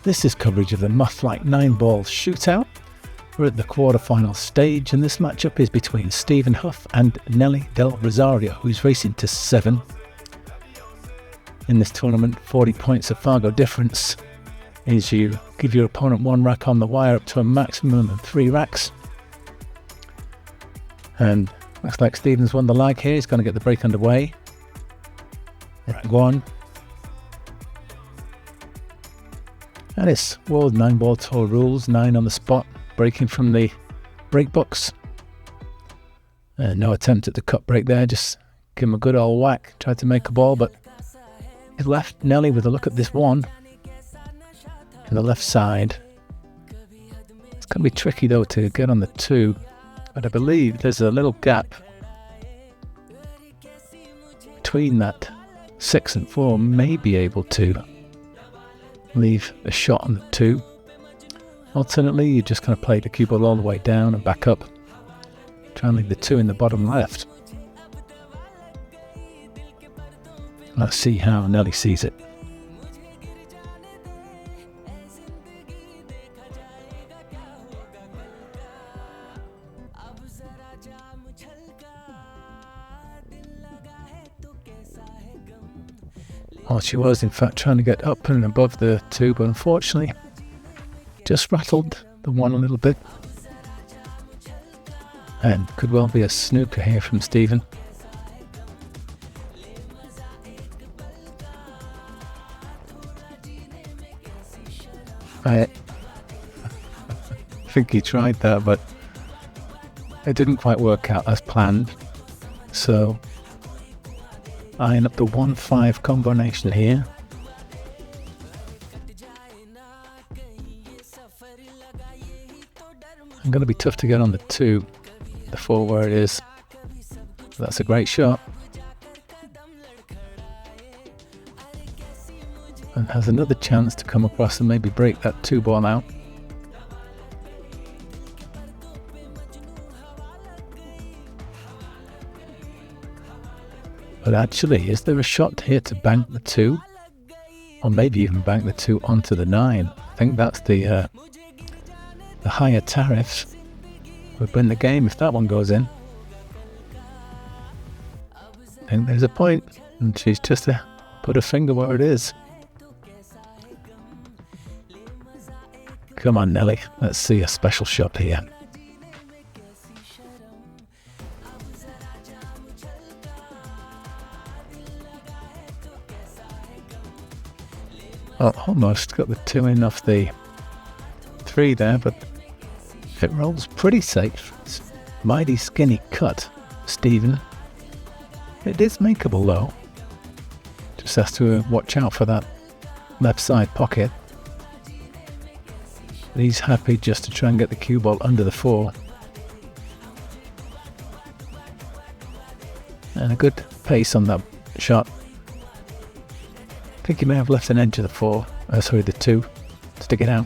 This is coverage of the Mothlike Nineball Shootout. We're at the quarter-final stage, and this matchup is between Stephen Hough and Nellie Del Rosario, who's racing to 7. In this tournament, 40 points of Fargo difference is you give your opponent 1 rack on the wire up to a maximum of 3 racks. And looks like Stephen's won the lag here. He's going to get the break underway. Rack 1. And it's World 9-Ball Tour rules, 9 on the spot, breaking from the break box. No attempt at the cut break there, just give him a good old whack. Tried to make a ball, but he left Nelly with a look at this 1 on the left side. It's going to be tricky though to get on the 2, but I believe there's a little gap between that 6 and 4. May be able to leave a shot on the 2. Alternately, you're just going to play the cue ball all the way down and back up. Try and leave the 2 in the bottom left. Let's see how Nelly sees it. Well, she was in fact trying to get up and above the 2, but unfortunately just rattled the 1 a little bit. And could well be a snooker here from Stephen. I think he tried that, but it didn't quite work out as planned. So eyeing up the 1-5 combination here. I'm going to be tough to get on the 2, the 4 where it is. That's a great shot. And has another chance to come across and maybe break that 2 ball out. But actually, is there a shot here to bank the 2? Or maybe even bank the 2 onto the 9? I think that's the higher tariff would win the game if that one goes in. I think there's a point, and she's just put her finger where it is. Come on, Nelly, let's see a special shot here. Oh, almost got the 2 in off the 3 there, but it rolls pretty safe. It's mighty skinny cut, Stephen. It is makeable though. Just has to watch out for that left side pocket. But he's happy just to try and get the cue ball under the 4. And a good pace on that shot. I think he may have left an edge of the 2, stick it out.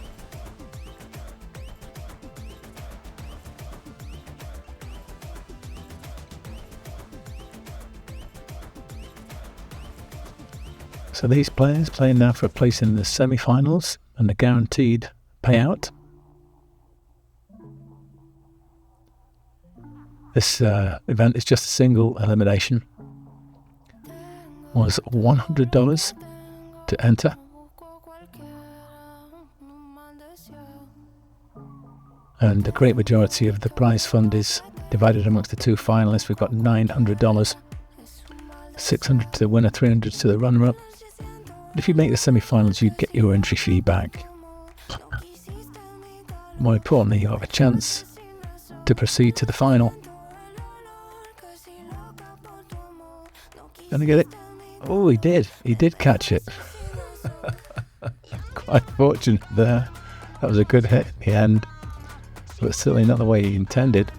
So these players playing now for a place in the semi-finals and a guaranteed payout. This event is just a single elimination. Was $100 to enter. And a great majority of the prize fund is divided amongst the 2 finalists. We've got $900, $600 to the winner, $300 to the runner-up. If you make the semi-finals, you get your entry fee back. More importantly, you have a chance to proceed to the final. Gonna get it? Oh, he did. He did catch it. Quite fortunate there. That was a good hit in the end, but certainly not the way he intended.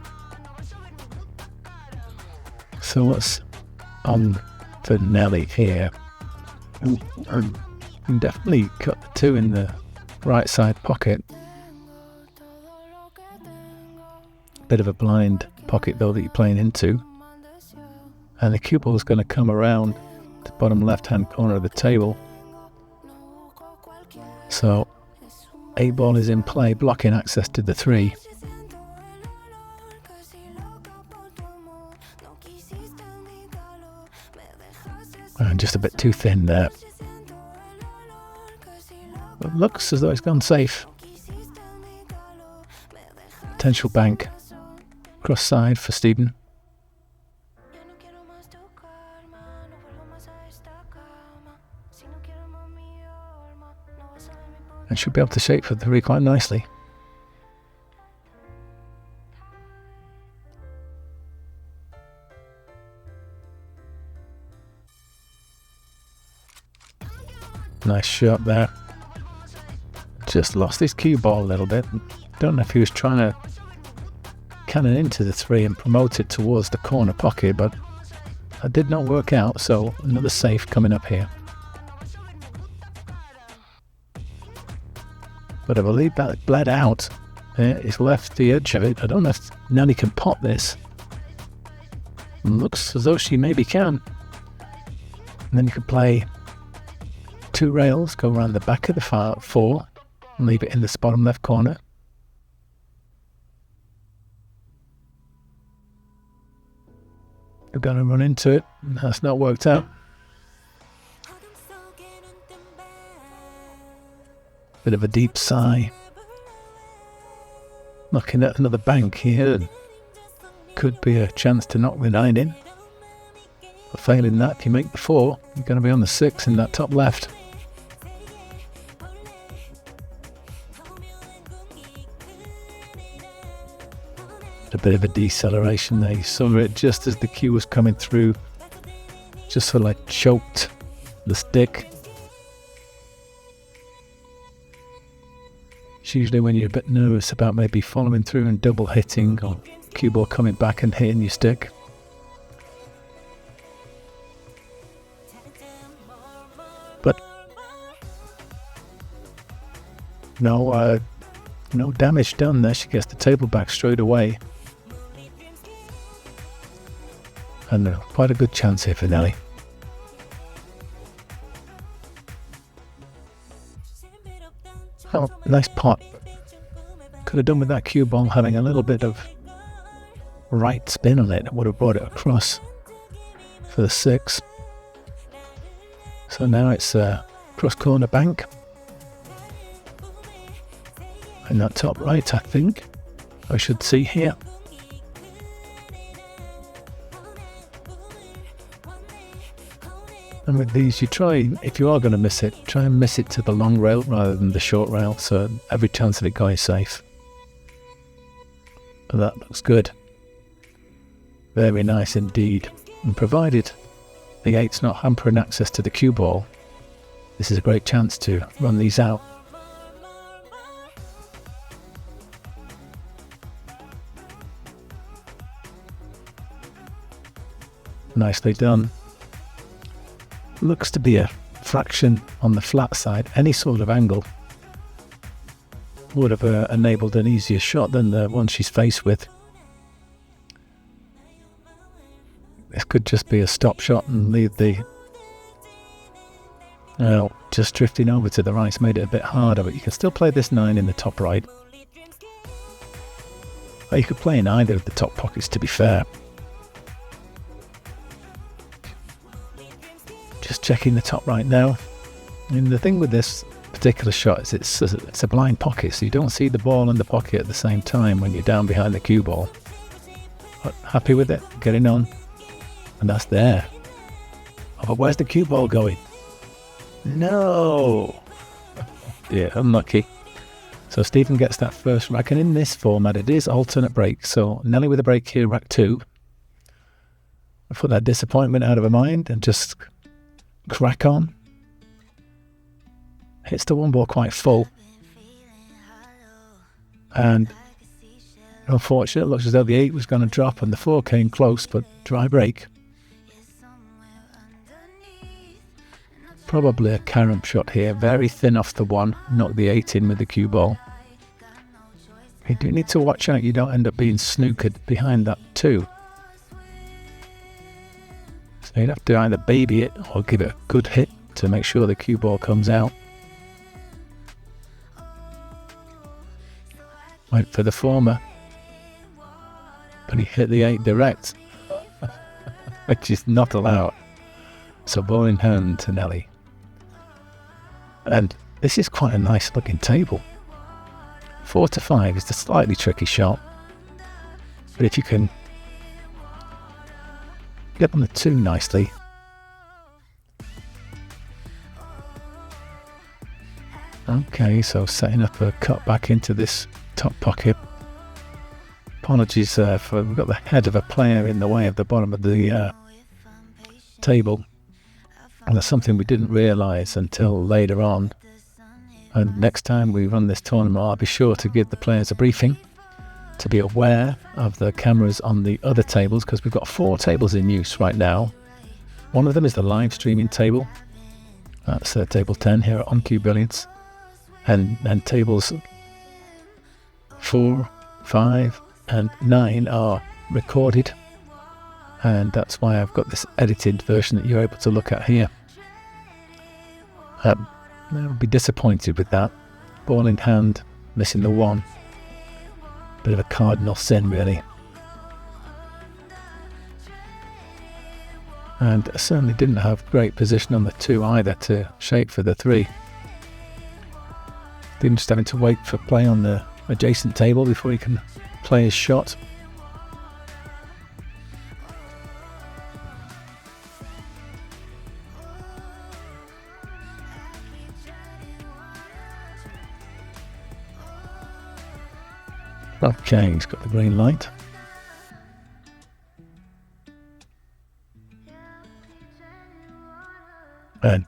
So what's on for Nelly here? You can definitely cut the 2 in the right side pocket. Bit of a blind pocket though that you're playing into. And the cue ball is going to come around the bottom left hand corner of the table. So 8 ball is in play, blocking access to the 3. And just a bit too thin there. But looks as though it's gone safe. Potential bank. Cross side for Stephen. And should be able to shape for the 3 quite nicely. Nice shot there. Just lost his cue ball a little bit. Don't know if he was trying to cannon into the 3 and promote it towards the corner pocket, but that did not work out, so another safe coming up here. But I believe that bled out. It's left the edge of it. I don't know if Nellie can pop this. Looks as though she maybe can. And then you could play 2 rails, go around the back of the 4, and leave it in the bottom left corner. We're going to run into it. That's not worked out. Bit of a deep sigh. Looking at another bank here. Could be a chance to knock the 9 in. But failing that, if you make the 4, you're going to be on the 6 in that top left. A bit of a deceleration there. You saw it just as the cue was coming through. Just sort of like choked the stick. It's usually when you're a bit nervous about maybe following through and double hitting, or cue ball coming back and hitting your stick. But no damage done there. She gets the table back straight away. And quite a good chance here for Nellie. Oh, nice pot. Could have done with that cue ball having a little bit of right spin on it. It would have brought it across for the 6. So now it's cross corner bank. In that top right, I think. I should see here. And with these, you try, if you are going to miss it, try and miss it to the long rail rather than the short rail, so every chance of it going safe. But that looks good. Very nice indeed. And provided the 8's not hampering access to the cue ball, this is a great chance to run these out. Nicely done. Looks to be a fraction on the flat side. Any sort of angle would have enabled an easier shot than the one she's faced with. This could just be a stop shot and leave the... just drifting over to the right's made it a bit harder, but you can still play this 9 in the top right. Or you could play in either of the top pockets, to be fair. Just checking the top right now. And the thing with this particular shot is it's a blind pocket, so you don't see the ball in the pocket at the same time when you're down behind the cue ball. But happy with it, getting on, and that's there. Oh, but where's the cue ball going? No! Yeah, unlucky. So Stephen gets that first rack, and in this format it is alternate break, so Nellie with a break here, rack 2. I put that disappointment out of her mind and just crack on. Hits the 1 ball quite full, and unfortunately it looks as though the 8 was going to drop and the 4 came close, but dry break. Probably a carom shot here, very thin off the 1, knock the 8 in with the cue ball. You do need to watch out you don't end up being snookered behind that 2. So you'd have to either baby it or give it a good hit to make sure the cue ball comes out. Went for the former, but he hit the 8 direct, which is not allowed. So ball in hand to Nellie. And this is quite a nice looking table. 4 to 5 is the slightly tricky shot, but if you can get on the 2 nicely, okay, so setting up a cut back into this top pocket. Apologies for we've got the head of a player in the way of the bottom of the table, and that's something we didn't realise until later on. And next time we run this tournament, I'll be sure to give the players a briefing to be aware of the cameras on the other tables, because we've got 4 tables in use right now. One of them is the live streaming table. That's table 10 here at OnCue Billiards. And tables 4, 5 and 9 are recorded, and that's why I've got this edited version that you're able to look at here. I'll be disappointed with that. Ball in hand, missing the 1. Bit of a cardinal sin, really. And I certainly didn't have great position on the 2 either to shape for the 3. Then just having to wait for play on the adjacent table before he can play his shot. Okay, he's got the green light. And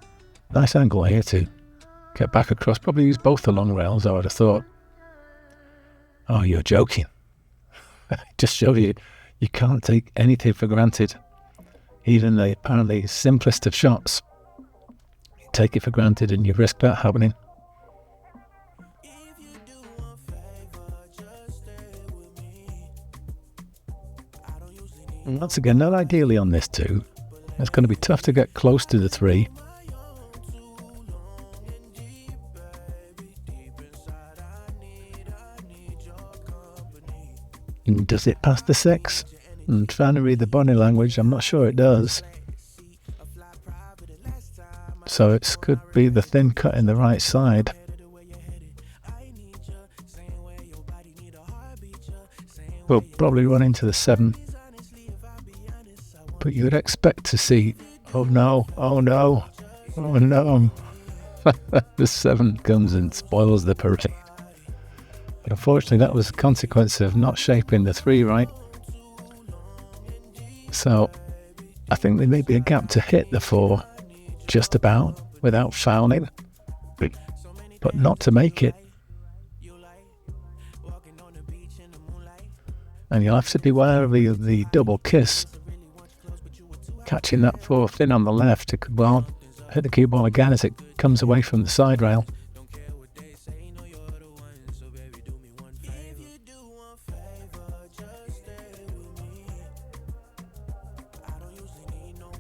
nice angle here to get back across. Probably use both the long rails, I would have thought. Oh, you're joking. Just show you can't take anything for granted. Even the apparently simplest of shots. You take it for granted and you risk that happening. And once again, not ideally on this 2. It's going to be tough to get close to the 3. And does it pass the 6? And trying to read the body language, I'm not sure it does. So it could be the thin cut in the right side. We'll probably run into the 7. But you would expect to see, oh no, oh no, oh no. The 7 comes and spoils the parade. But unfortunately that was a consequence of not shaping the 3 right. So I think there may be a gap to hit the 4 just about without fouling, but not to make it. And you'll have to beware of the double kiss. Catching that 4 thin on the left, it could well hit the cue ball again as it comes away from the side rail.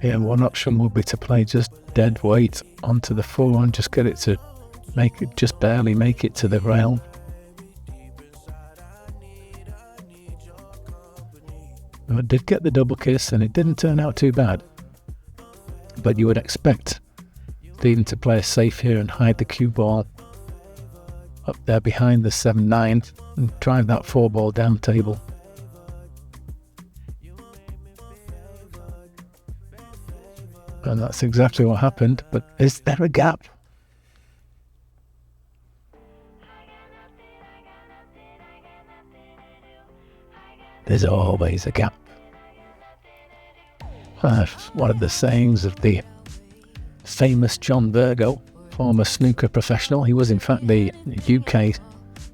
Yeah, one option would be to play just dead weight onto the 4 and just get it to make it, just barely make it to the rail. I did get the double kiss and it didn't turn out too bad. But you would expect Stephen to play it safe here and hide the cue ball up there behind the 7-9 and drive that 4 ball down table. And that's exactly what happened. But is there a gap? There's always a gap. One of the sayings of the famous John Virgo, former snooker professional. He was in fact the UK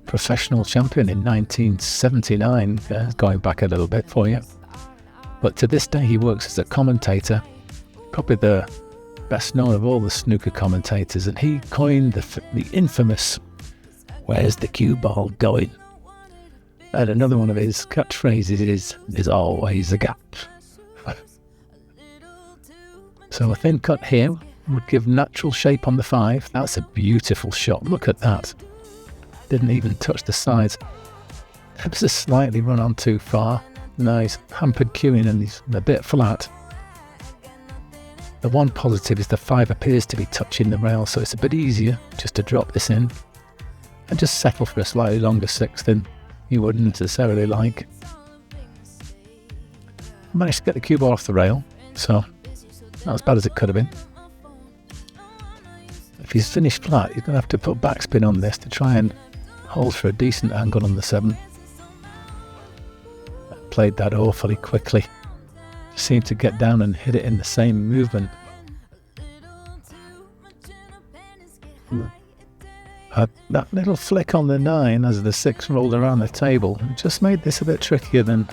professional champion in 1979, going back a little bit for you. But to this day he works as a commentator, probably the best known of all the snooker commentators, and he coined the infamous "Where's the cue ball going?" And another one of his catchphrases is, "There's always a gap." So a thin cut here would give natural shape on the 5. That's a beautiful shot. Look at that. Didn't even touch the sides. Perhaps a slightly run on too far. No, he's hampered queuing and he's a bit flat. The one positive is the 5 appears to be touching the rail, so it's a bit easier just to drop this in and just settle for a slightly longer 6 than you wouldn't necessarily like. Managed to get the cue ball off the rail, so not as bad as it could have been. If he's finished flat, he's going to have to put backspin on this to try and hold for a decent angle on the 7. Played that awfully quickly. Seemed to get down and hit it in the same movement. That little flick on the 9 as the 6 rolled around the table just made this a bit trickier than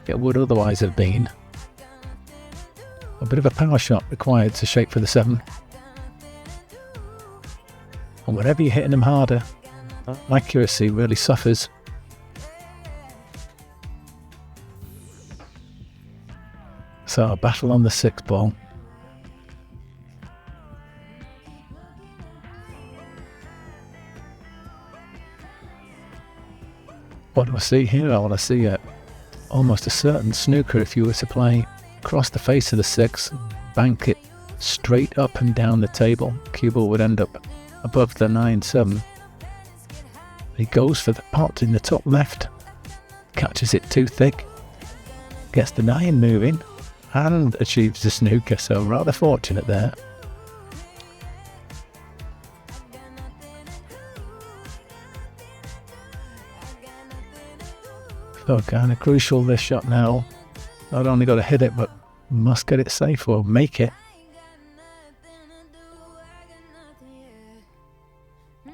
it would otherwise have been. A bit of a power shot required to shape for the 7. And whenever you're hitting them harder, accuracy really suffers. So a battle on the 6 ball. What do I see here? I want to see almost a certain snooker if you were to play across the face of the 6, bank it straight up and down the table. Cue ball would end up above the 9-7. He goes for the pot in the top left, catches it too thick, gets the 9 moving and achieves the snooker, so rather fortunate there. So kind of crucial this shot now. Not only got to hit it, but must get it safe or make it. I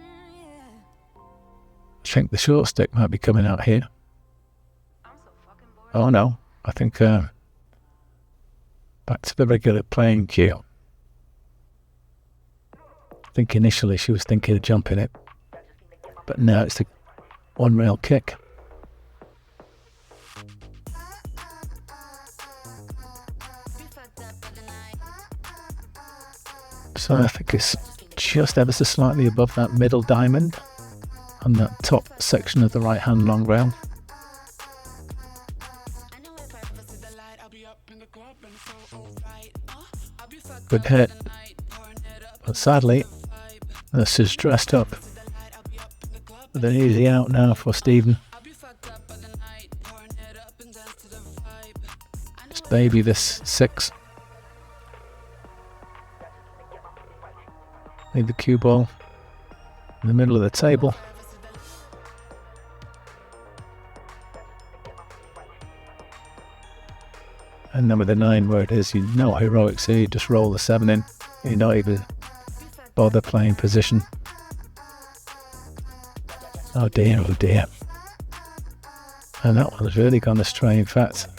think the short stick might be coming out here. Oh no, I think back to the regular playing cue. I think initially she was thinking of jumping it, but now it's the one rail kick. So I think it's just ever so slightly above that middle diamond on that top section of the right hand long rail. Good hit, but sadly this is dressed up with an easy out now for Stephen. Just baby this 6. Leave the cue ball in the middle of the table. And then with the 9 where it is, you know heroics here, you just roll the 7 in. You don't even bother playing position. Oh dear, oh dear. And that one's really gone astray. In fact,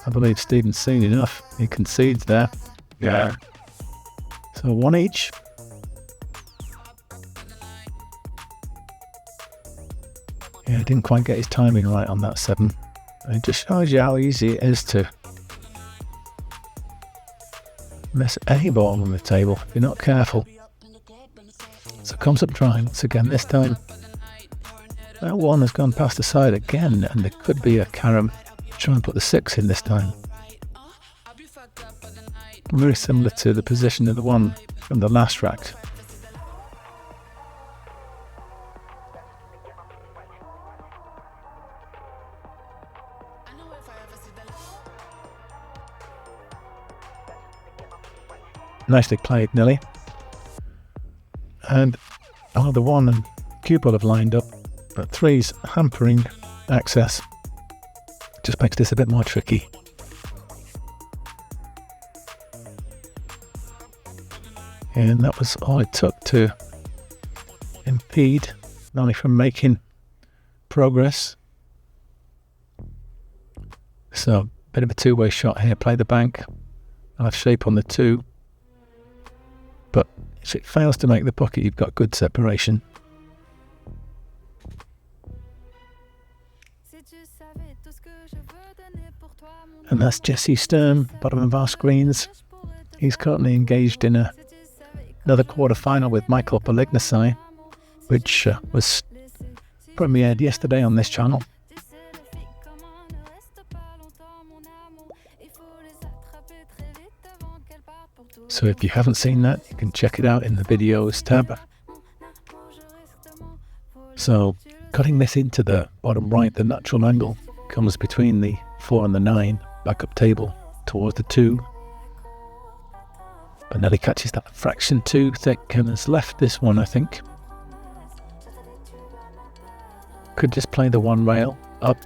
I believe Stephen's seen enough. He concedes there. Yeah. So 1 each. Yeah, didn't quite get his timing right on that 7. It just shows you how easy it is to miss any ball on the table if you're not careful. So comes up trying once again. This time that 1 has gone past the side again, and there could be a carom. Try and put the 6 in this time. Very similar to the position of the 1 from the last rack. Nicely played, Nellie. And the 1 and cue ball have lined up, but 3's hampering access. Just makes this a bit more tricky. And that was all it took to impede Nellie from making progress. So, bit of a two-way shot here. Play the bank. I'll have shape on the 2. But if it fails to make the pocket, you've got good separation. And that's Jesse Sturm, bottom of our screens. He's currently engaged in another quarter-final with Michael Balignasay, which was premiered yesterday on this channel. So if you haven't seen that, you can check it out in the videos tab. So cutting this into the bottom right, the natural angle comes between the 4 and the 9 backup table towards the 2. But Nellie catches that fraction too thick and has left this one, I think. Could just play the 1 rail up,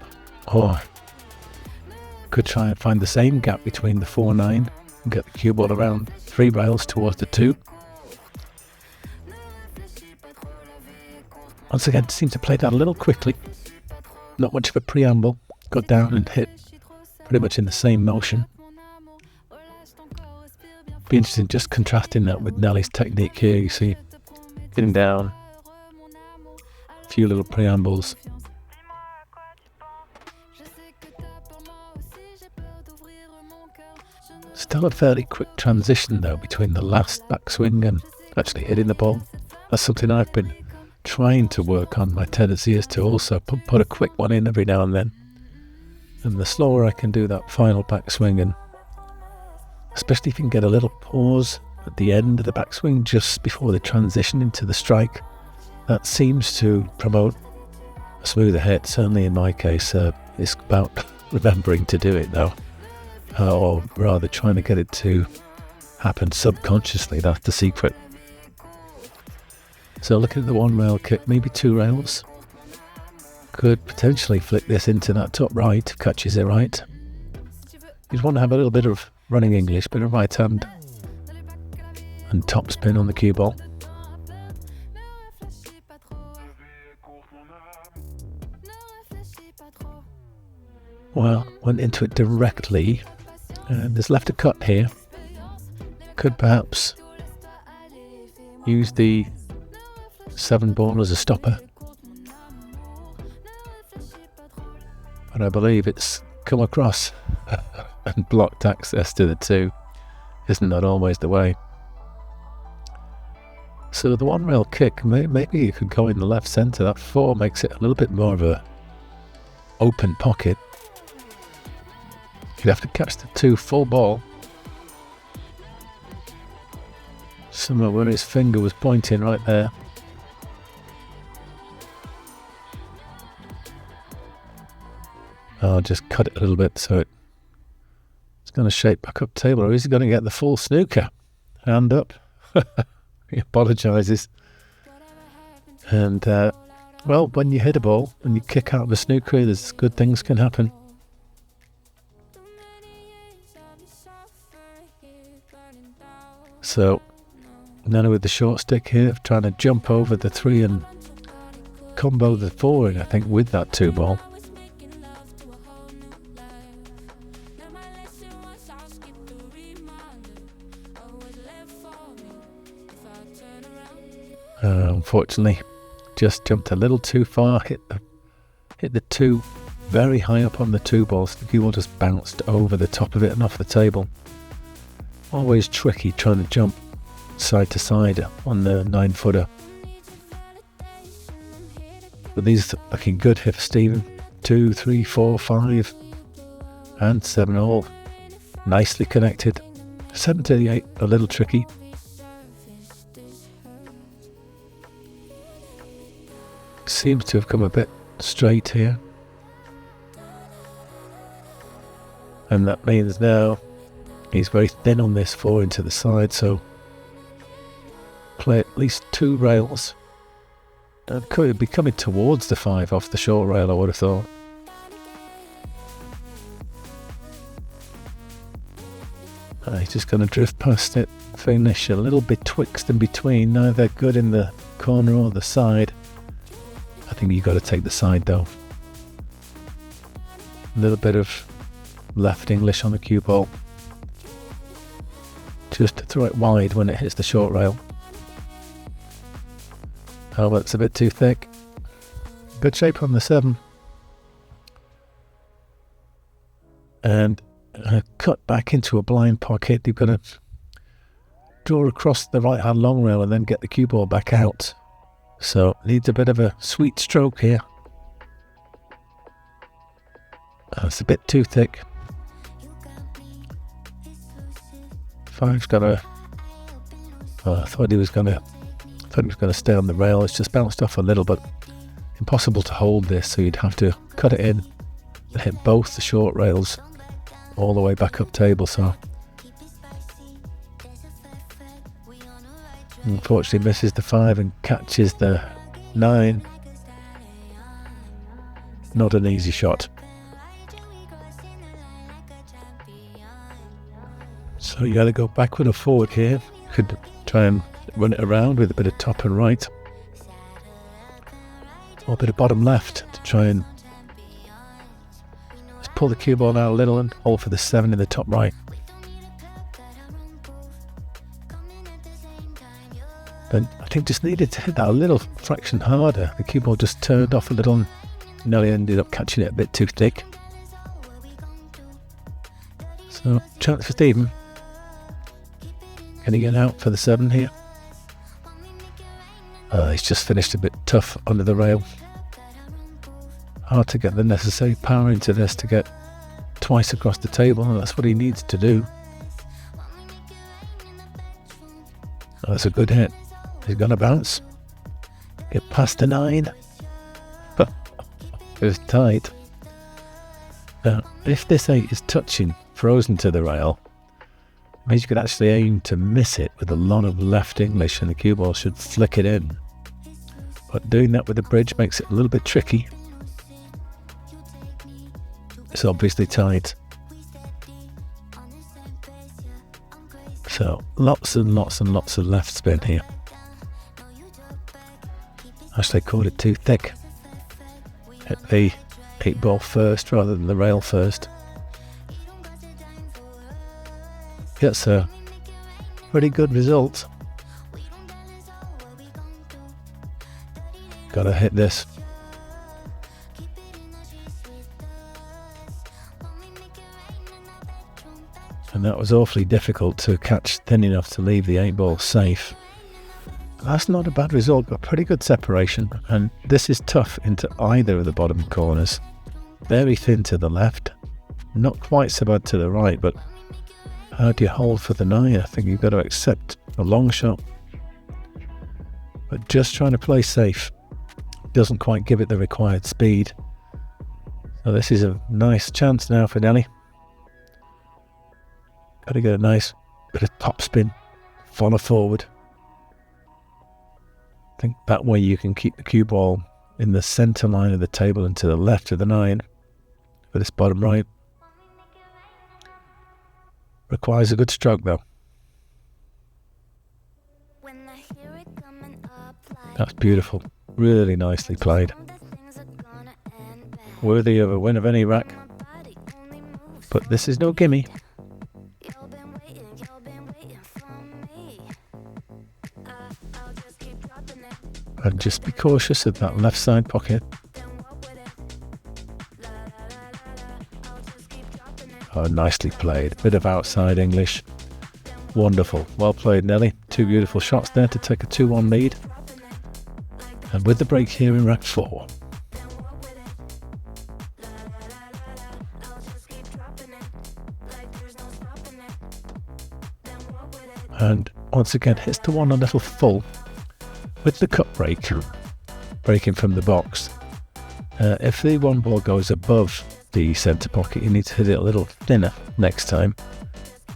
or could try and find the same gap between the 4-9 and get the cue ball around 3 rails towards the 2. Once again, seemed to play that a little quickly. Not much of a preamble. Got down and hit pretty much in the same motion. Be interesting just contrasting that with Nellie's technique here. You see, getting down, a few little preambles. Still a fairly quick transition though between the last backswing and actually hitting the ball. That's something I've been trying to work on. My tendency is to also put a quick one in every now and then. And the slower I can do that final backswing, and especially if you can get a little pause at the end of the backswing just before the transition into the strike, that seems to promote a smoother hit. Certainly in my case, it's about remembering to do it though, or rather trying to get it to happen subconsciously. That's the secret. So looking at the 1 rail kick, maybe 2 rails. Could potentially flick this into that top right if catches it right. You just want to have a little bit of running English, bit of right hand and top spin on the cue ball. Well, went into it directly, and there's left a cut here. Could perhaps use the 7 ball as a stopper, but I believe it's come across and blocked access to the 2. Isn't that always the way? So the 1 rail kick, maybe you could go in the left centre. That 4 makes it a little bit more of a open pocket. You'd have to catch the 2 full ball, somewhere where his finger was pointing right there. I'll just cut it a little bit so it's going to shape back up table, or is he going to get the full snooker? Hand up. He apologises. And, well, when you hit a ball, when you kick out of a snooker, there's good things can happen. So, Nellie with the short stick here, trying to jump over the 3 and combo the 4 in, I think, with that 2 ball. Unfortunately, just jumped a little too far, hit the 2 very high up on the 2 ball, so the cue ball just bounced over the top of it and off the table. Always tricky trying to jump side to side on the 9-footer. But these are looking good here for Stephen. 2, 3, 4, 5 and 7 all nicely connected. 7 to the 8 a little tricky. Seems to have come a bit straight here, and that means now he's very thin on this 4 into the side, so play at least 2 rails. And could be coming towards the 5 off the short rail, I would have thought. He's just going to drift past it, finish a little betwixt and between, neither good in the corner or the side. I think you've got to take the side though. A little bit of left English on the cue ball, just to throw it wide when it hits the short rail. Oh, well, it's a bit too thick. Good shape on the 7. And cut back into a blind pocket. You've got to draw across the right hand long rail and then get the cue ball back out. So needs a bit of a sweet stroke here. It's a bit too thick. 5's got to I thought he was going to stay on the rail. It's just bounced off a little, but impossible to hold this, so you'd have to cut it in and hit both the short rails all the way back up table. So unfortunately misses the 5 and catches the 9. Not an easy shot. So you either go backward or forward here. You could try and run it around with a bit of top and right, or a bit of bottom left to try and just pull the cue ball out a little and hold for the 7 in the top right. But I think just needed to hit that a little fraction harder. The cue ball just turned off a little and Nellie ended up catching it a bit too thick. So chance for Stephen. Can he get out for the 7 here? He's just finished a bit tough under the rail. Hard to get the necessary power into this to get twice across the table, and that's what he needs to do. That's a good hit. He's going to bounce. Get past the 9. It was tight. Now, if this 8 is touching, frozen to the rail, it means you could actually aim to miss it with a lot of left English, and the cue ball should flick it in. But doing that with the bridge makes it a little bit tricky. It's obviously tight. So lots and lots and lots of left spin here. Actually caught it too thick. Hit the 8 ball first rather than the rail first. That's a pretty good result. Gotta hit this. And that was awfully difficult to catch thin enough to leave the 8 ball safe. That's not a bad result, but pretty good separation. And this is tough into either of the bottom corners. Very thin to the left, not quite so bad to the right, but how do you hold for the 9? I think you've got to accept a long shot. But just trying to play safe doesn't quite give it the required speed. So this is a nice chance now for Nellie. Got to get a nice bit of top spin, follow forward. I think that way you can keep the cue ball in the centre line of the table and to the left of the 9 for this bottom right. Requires a good stroke though. That's beautiful. Really nicely played. Worthy of a win of any rack. But this is no gimme. And just be cautious of that left side pocket. Oh, nicely played. Bit of outside English. Wonderful. Well played, Nellie. 2 beautiful shots there to take a 2-1 lead. And with the break here in rack 4. And once again hits the 1 a little full with the cut break, breaking from the box. If the 1 ball goes above the centre pocket, you need to hit it a little thinner next time.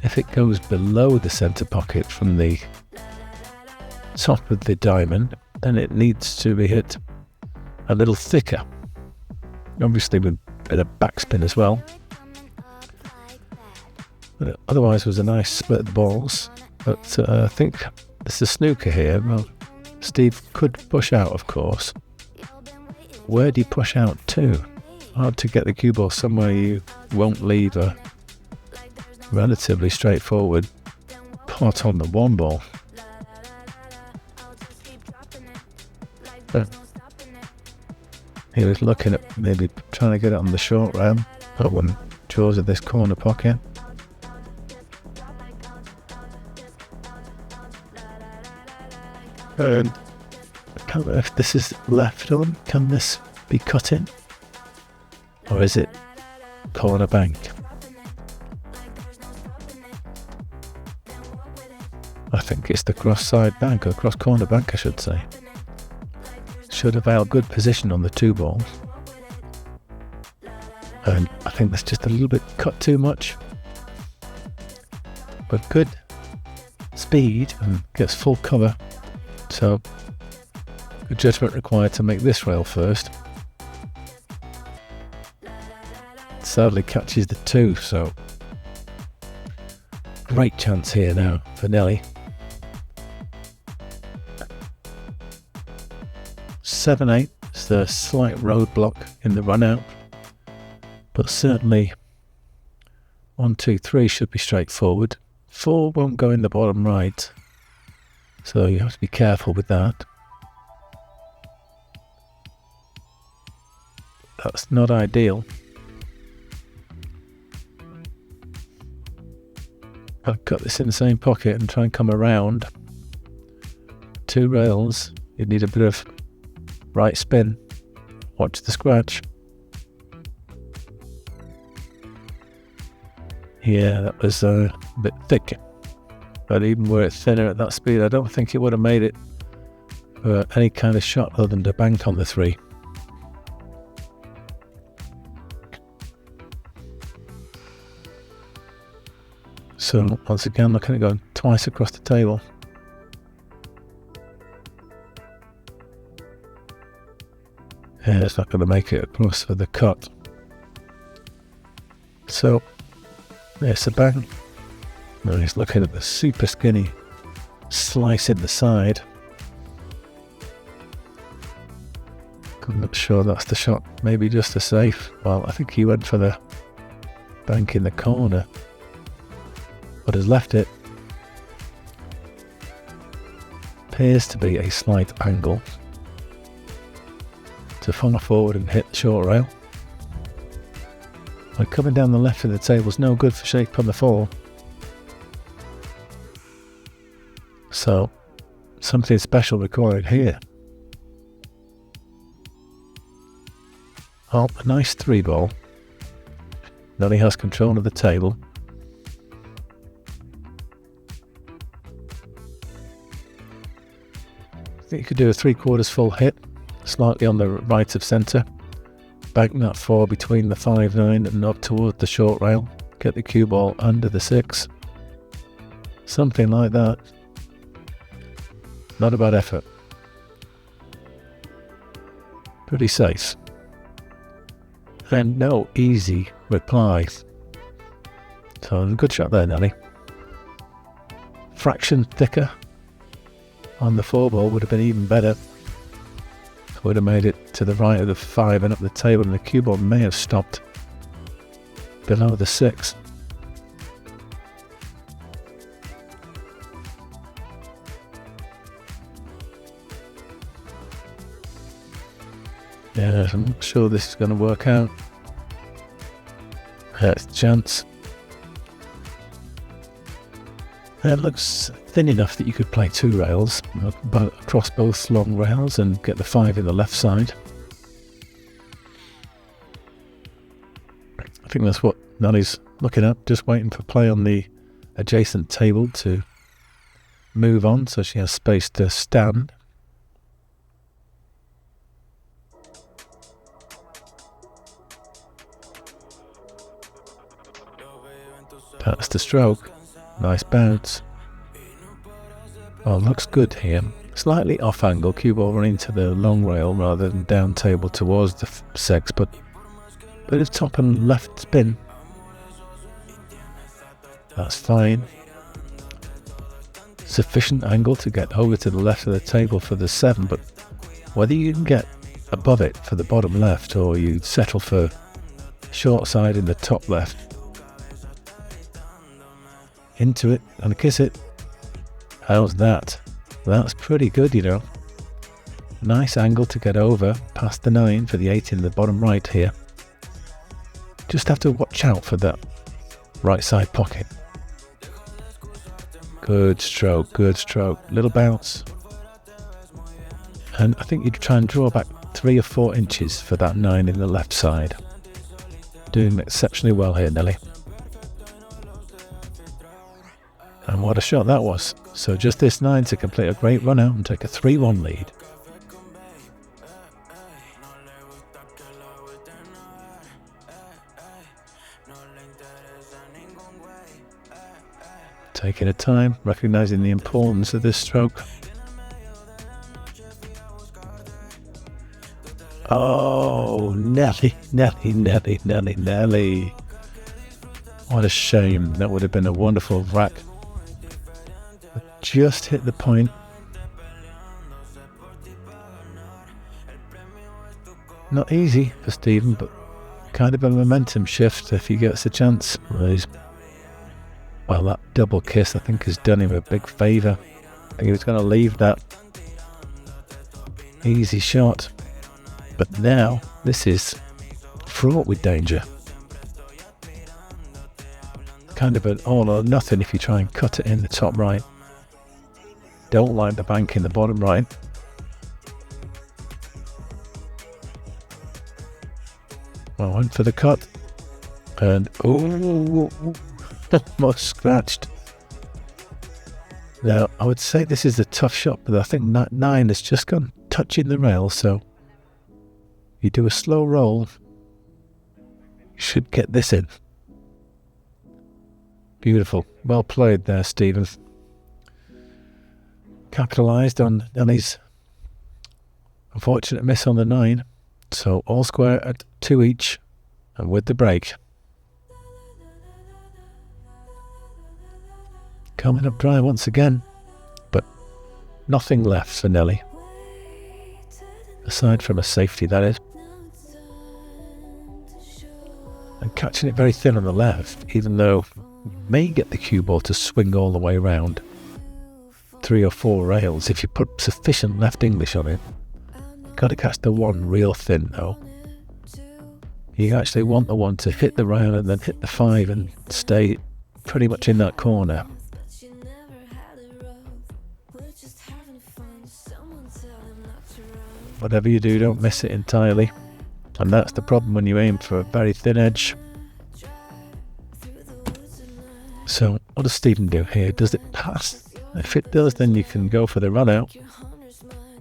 If it goes below the centre pocket from the top of the diamond, then it needs to be hit a little thicker, obviously with a bit of backspin as well. But otherwise it was a nice split of the balls. But I think it's a snooker here. Well, Steve could push out, of course. Where do you push out to? Hard to get the cue ball somewhere you won't leave a relatively straightforward pot on the 1 ball. He was looking at maybe trying to get it on the short round, but when jaws of this corner pocket. And if this is left on, can this be cut in? Or is it corner bank? I think it's the cross-side bank, or cross-corner bank I should say. Should have held good position on the 2 balls. And I think that's just a little bit cut too much. But good speed and gets full cover. So, good judgment required to make this rail first. Sadly catches the 2, so great chance here now for Nellie. 7-8 is the slight roadblock in the run out, but certainly 1, 2, 3 should be straightforward. 4 won't go in the bottom right, so you have to be careful with that. That's not ideal. I'll cut this in the same pocket and try and come around. 2 rails, you need a bit of right spin. Watch the scratch. Yeah, that was a bit thick. But even were it thinner at that speed, I don't think it would have made it for any kind of shot other than to bank on the 3. So once again, looking at going twice across the table. Yeah, it's not going to make it across for the cut. So there's a bang. Now he's looking at the super skinny slice in the side. I'm not sure that's the shot. Maybe just a safe. Well, I think he went for the bank in the corner, but has left it. Appears to be a slight angle to far forward and hit the short rail. Like coming down the left of the table is no good for shape on the 4. So something special required here. Oh, a nice 3 ball. Nellie has control of the table. I think you could do a 3/4 full hit, slightly on the right of centre. Bank that 4 between the 5-9 and up toward the short rail. Get the cue ball under the 6. Something like that. Not a bad effort. Pretty safe. And no easy reply. So a good shot there, Nellie. Fraction thicker on the 4 ball would have been even better. Would have made it to the right of the 5 and up the table, and the cue ball may have stopped below the 6. Yeah, I'm not sure this is going to work out. It's a chance. It looks thin enough that you could play 2 rails across both long rails and get the 5 in the left side. I think that's what Nellie's looking at, just waiting for play on the adjacent table to move on so she has space to stand. That's the stroke. Nice bounce. Oh, looks good here. Slightly off angle, cue ball running to the long rail rather than down table towards the 6, but bit of top and left spin. That's fine. Sufficient angle to get over to the left of the table for the 7, but whether you can get above it for the bottom left or you settle for short side in the top left, into it and kiss it. How's that? That's pretty good, you know. Nice angle to get over past the 9 for the 8 in the bottom right here. Just have to watch out for that right side pocket. Good stroke, good stroke. Little bounce. And I think you'd try and draw back 3 or 4 inches for that 9 in the left side. Doing exceptionally well here, Nellie. And what a shot that was. So just this 9 to complete a great run out and take a 3-1 lead. Taking a time, recognizing the importance of this stroke. Oh, Nellie. What a shame. That would have been a wonderful rack. Just hit the point. Not easy for Stephen, but kind of a momentum shift if he gets a chance. Well, that double kiss I think has done him a big favour. I think he was going to leave that easy shot. But now, this is fraught with danger. Kind of an all or nothing if you try and cut it in the top right. Don't like the bank in the bottom right. I went for the cut. And, almost scratched. Now, I would say this is a tough shot, but I think 9 has just gone touching the rail, so you do a slow roll, you should get this in. Beautiful. Well played there, Stephen. Capitalised on Nellie's unfortunate miss on the 9. So all square at 2 each, and with the break. Coming up dry once again, but nothing left for Nellie. Aside from a safety, that is. And catching it very thin on the left, even though you may get the cue ball to swing all the way around 3 or 4 rails if you put sufficient left English on it. Got to catch the 1 real thin though. You actually want the 1 to hit the rail and then hit the 5 and stay pretty much in that corner. Whatever you do, don't miss it entirely. And that's the problem when you aim for a very thin edge. So what does Stephen do here? Does it pass? If it does, then you can go for the run out.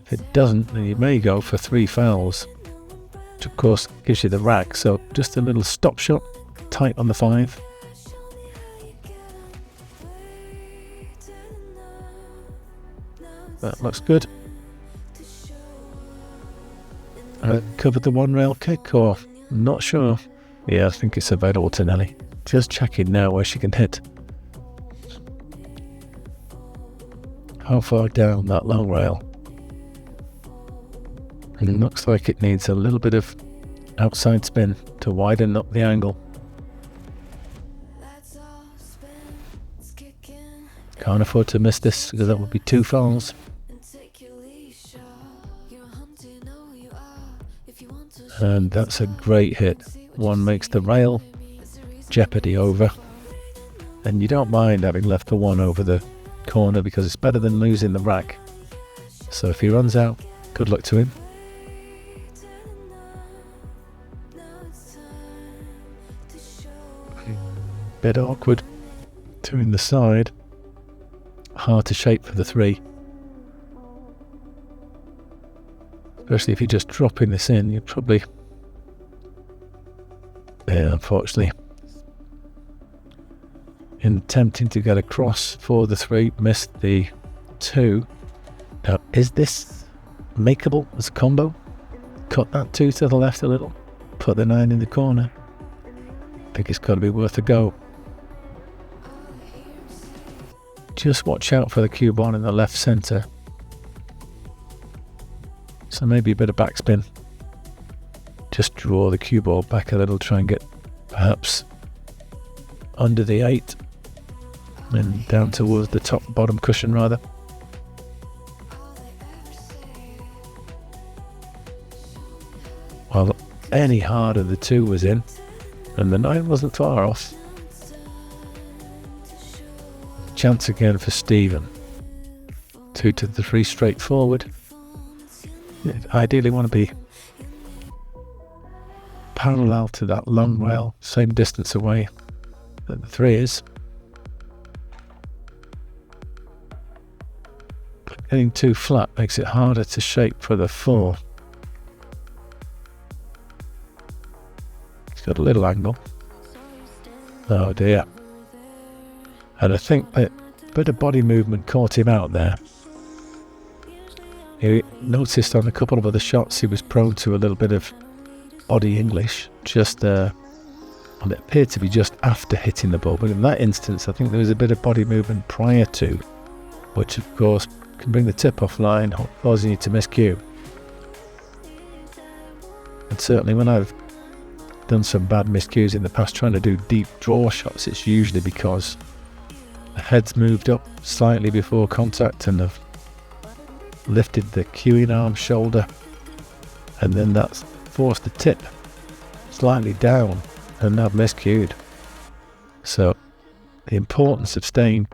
If it doesn't, then you may go for 3 fouls, which of course gives you the rack. So just a little stop shot, tight on the 5. That looks good. Covered the 1 rail kick, or I'm not sure. Yeah, I think it's available to Nellie. Just checking now where she can hit. How far down that long rail? And it looks like it needs a little bit of outside spin to widen up the angle. Can't afford to miss this because that would be 2 fouls. And that's a great hit. 1 makes the rail, jeopardy over. And you don't mind having left the 1 over the corner because it's better than losing the rack. So if he runs out, good luck to him. Bit awkward. 2 in the side. Hard to shape for the 3. Especially if you're just dropping this in, you're probably... Yeah, unfortunately. In attempting to get across for the 3, missed the 2. Now, is this makeable as a combo? Cut that 2 to the left a little. Put the 9 in the corner. I think it's got to be worth a go. Just watch out for the cue ball in the left centre. So maybe a bit of backspin. Just draw the cue ball back a little, try and get perhaps under the 8 and down towards the top bottom cushion rather. Well, any harder the 2 was in, and the 9 wasn't far off. Chance again for Stephen. 2 to the 3 straight forward. Ideally want to be parallel to that long rail, same distance away that the 3 is. Hitting too flat makes it harder to shape for the 4. It's got a little angle. Oh dear. And I think that a bit of body movement caught him out there. He noticed on a couple of other shots he was prone to a little bit of body English, just and it appeared to be just after hitting the ball, but in that instance I think there was a bit of body movement prior to, which of course can bring the tip offline, causing you to miss cue. And certainly when I've done some bad miscues in the past trying to do deep draw shots, it's usually because the head's moved up slightly before contact and have lifted the cueing arm shoulder, and then that's forced the tip slightly down and I've miscued. So the importance of staying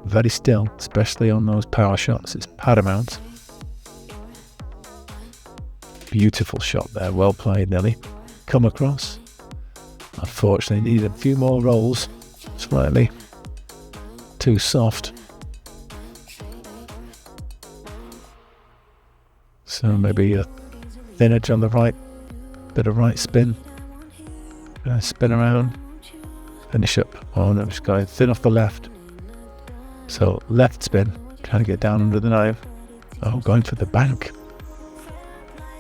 very still, especially on those power shots, is paramount. Beautiful shot there, well played Nellie. Come across. Unfortunately needed a few more rolls, slightly too soft. So maybe a thin edge on the right, bit of right spin. Spin around, finish up. Oh no, just going thin off the left. So left spin, trying to get down under the knife. Oh, going for the bank.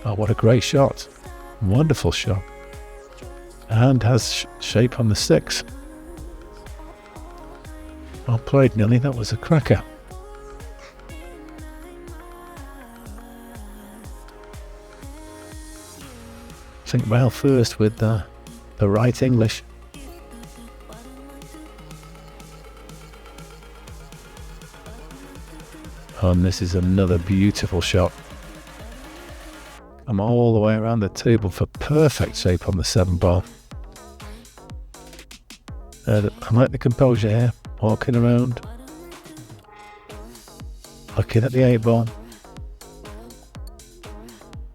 Oh, what a great shot. Wonderful shot. And has shape on the 6. Well played, Nellie. That was a cracker. Think well first with the right English. And this is another beautiful shot. I'm all the way around the table for perfect shape on the 7 ball. I like the composure here, walking around, looking at the 8 ball.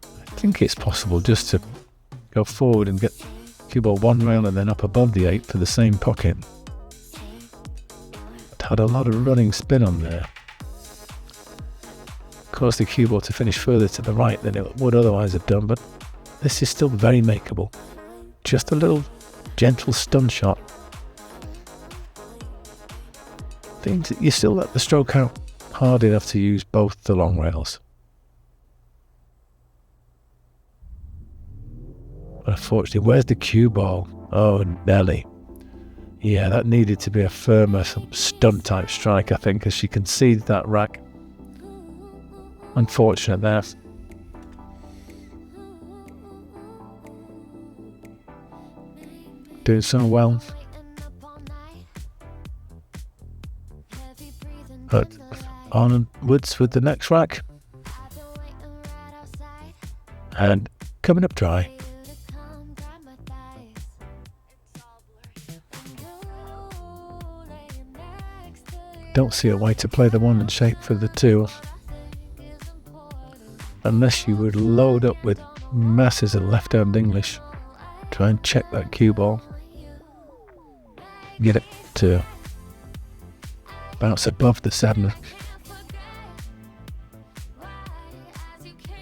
I think it's possible just to go forward and get cue ball 1 rail and then up above the 8 for the same pocket. It had a lot of running spin on there. Caused the cue ball to finish further to the right than it would otherwise have done, but this is still very makeable. Just a little gentle stun shot. Things you still let the stroke out hard enough to use both the long rails. But unfortunately, where's the cue ball? Oh, Nellie. Yeah, that needed to be a firmer, some stun type strike, I think, as she conceded that rack. Unfortunate there. Doing so well. But onwards with the next rack. And coming up dry. Don't see a way to play the 1 and shape for the 2. Unless you would load up with masses of left-hand English. Try and check that cue ball. Get it to bounce above the 7.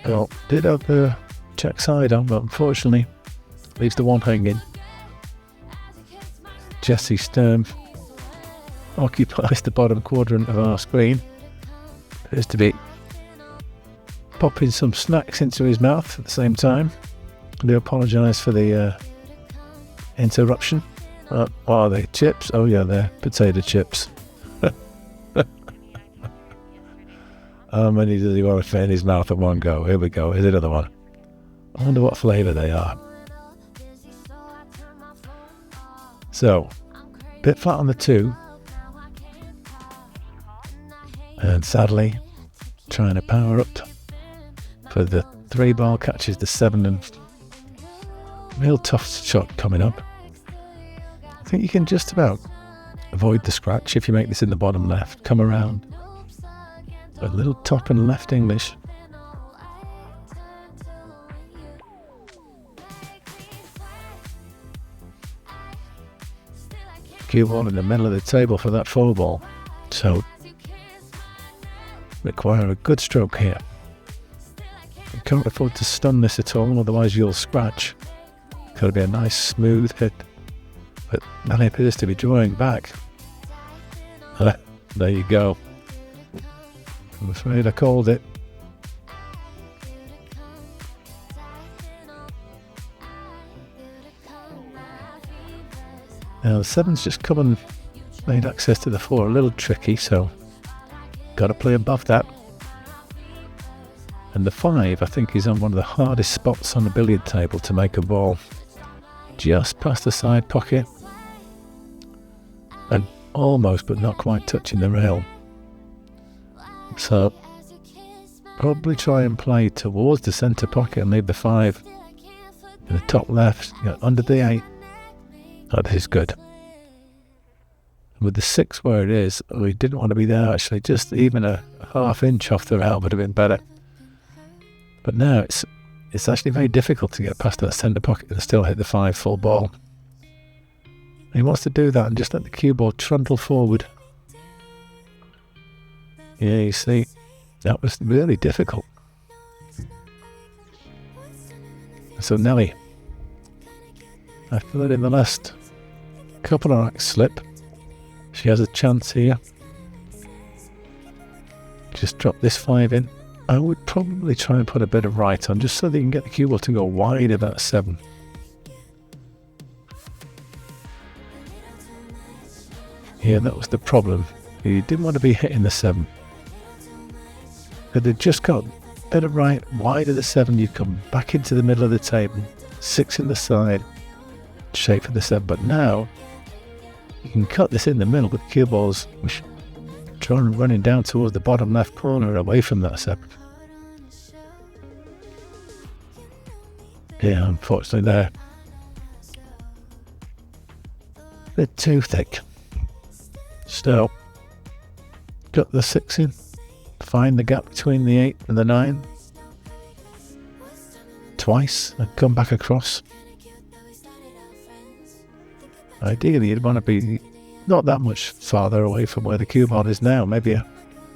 Well, did have the check side on, but unfortunately leaves the 1 hanging. Jesse Sturm occupies the bottom quadrant of our screen. Appears to be popping some snacks into his mouth at the same time. I do apologise for the interruption. What are they? Chips? Oh yeah, they're potato chips. How many does he want to fit in his mouth at one go? Here we go, here's another one. I wonder what flavour they are. So, bit flat on the 2. And sadly, trying to power up for the 3 ball, catches the 7 and real tough shot coming up. I think you can just about avoid the scratch if you make this in the bottom left. Come around. A little top and left English. Cue ball in the middle of the table for that 4 ball. So require a good stroke here. You can't afford to stun this at all, otherwise you'll scratch. Got to be a nice smooth hit. But Nellie appears to be drawing back. There you go. I'm afraid I called it. Now the 7's just come and made access to the 4 a little tricky, so got to play above that. And the 5, I think, is on one of the hardest spots on the billiard table to make a ball. Just past the side pocket. And almost, but not quite touching the rail. So, probably try and play towards the centre pocket and leave the 5 in the top left, under the 8. Oh, this is good. With the 6 where it is, we didn't want to be there actually, just even a ½ inch off the rail would have been better. But now it's actually very difficult to get past that centre pocket and still hit the 5 full ball. He wants to do that and just let the cue ball trundle forward. Yeah, you see, that was really difficult. So Nellie, I feel that in the last couple of racks slip, she has a chance here. Just drop this 5 in. I would probably try and put a bit of right on, just so that you can get the cue ball to go wide of that 7. Yeah, that was the problem. You didn't want to be hitting the 7. But it just got a bit of right, wide of the 7, you come back into the middle of the table, 6 in the side, shape for the 7. But now, you can cut this in the middle with cue balls, which trying running down towards the bottom left corner away from that 7. Yeah, unfortunately there. A bit too thick. Still, got the 6 in. Find the gap between the 8 and the 9. Twice, and come back across. Ideally, you'd want to be not that much farther away from where the cue ball is now, maybe a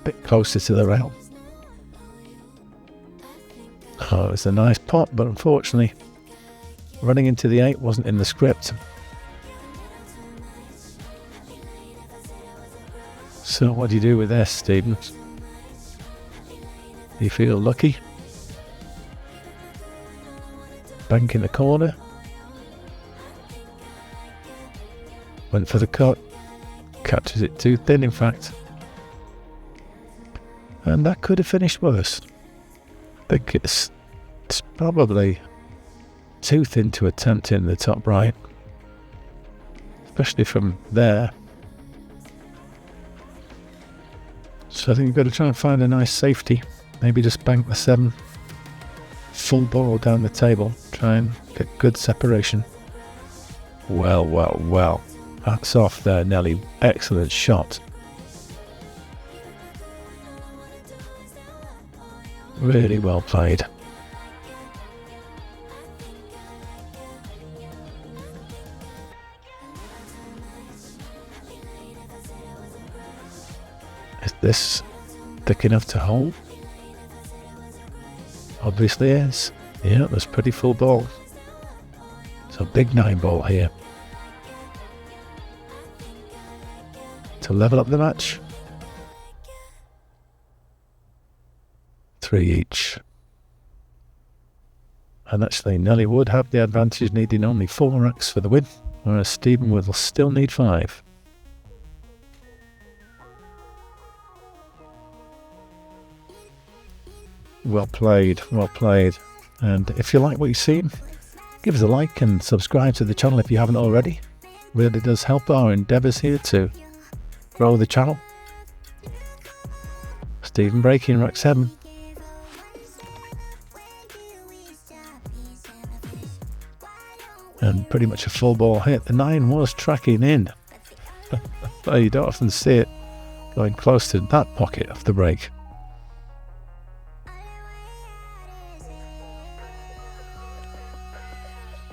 bit closer to the rail. Oh, it's a nice pot, but unfortunately, running into the 8 wasn't in the script. So what do you do with this, Stephen? Do you feel lucky? Bank in the corner. Went for the cut. Catches it too thin, in fact. And that could have finished worse. I think it's probably too thin to attempt in the top right. Especially from there. So I think you've got to try and find a nice safety. Maybe just bank the 7 full ball down the table. Try and get good separation. Well, well, well. Hats off there, Nellie. Excellent shot. Really well played. Is this thick enough to hold? Obviously is. Yeah, that's pretty full ball. So big 9 ball here. To level up the match. 3 each. And actually Nellie would have the advantage, needing only 4 racks for the win, whereas Stephen will still need 5. Well played, well played. And if you like what you've seen, give us a like and subscribe to the channel if you haven't already. Really does help our endeavours here to grow the channel. Stephen breaking rack 7. And pretty much a full ball hit. The 9 was tracking in. But you don't often see it going close to that pocket of the break.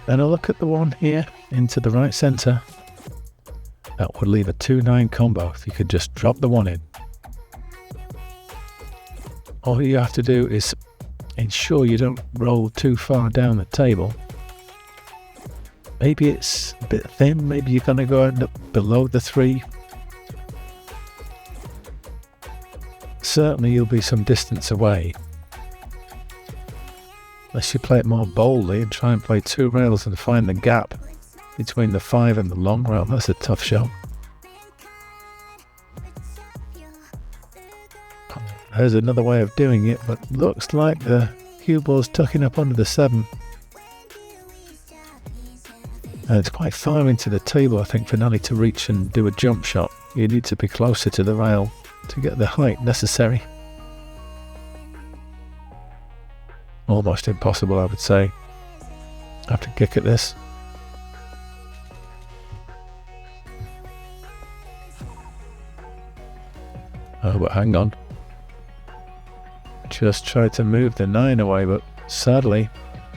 Then a look at the one here into the right centre. That would leave a 2-9 combo if you could just drop the 1 in. all you have to do is ensure you don't roll too far down the table. Maybe it's a bit thin, maybe you're going to go end up below the 3. Certainly you'll be some distance away. Unless you play it more boldly and try and play 2 rails and find the gap between the 5 and the long rail. That's a tough shot. There's another way of doing it, but looks like the cue ball's tucking up under the 7. And it's quite far into the table, I think, for Nellie to reach and do a jump shot. You need to be closer to the rail to get the height necessary. Almost impossible, I would say. I have to kick at this. Oh, but hang on. Just tried to move the 9 away, but sadly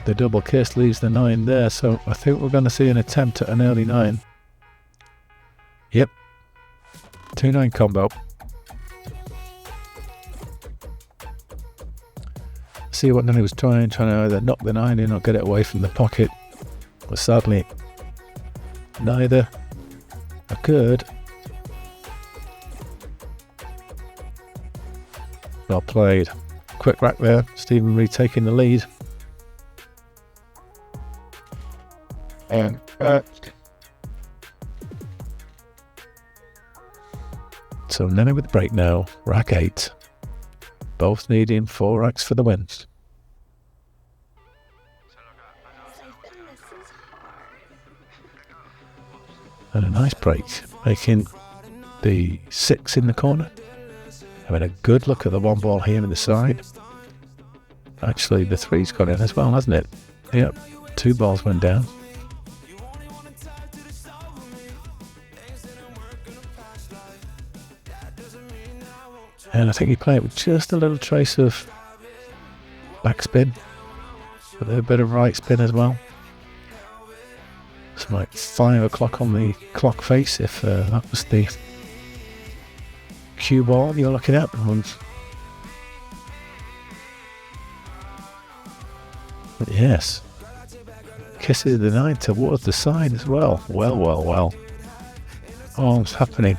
the double kiss leaves the 9 there, so I think we're going to see an attempt at an early 9. Yep. 2-9 combo. See what Nellie was trying to either knock the 9 in or get it away from the pocket, but sadly neither occurred. Well played. Quick rack there, Stephen retaking the lead. And so Nellie with the break now, rack 8. Both needing 4 racks for the win. And a nice break, making the 6 in the corner. Having a good look at the 1 ball here in the side. Actually, the 3's got in as well, hasn't it? Yep, 2 balls went down. And I think he played it with just a little trace of backspin, with a bit of right spin as well. It's like 5 o'clock on the clock face, if that was the cue ball you're looking at. But yes, kisses the 9 towards the side as well. Well. All's happening.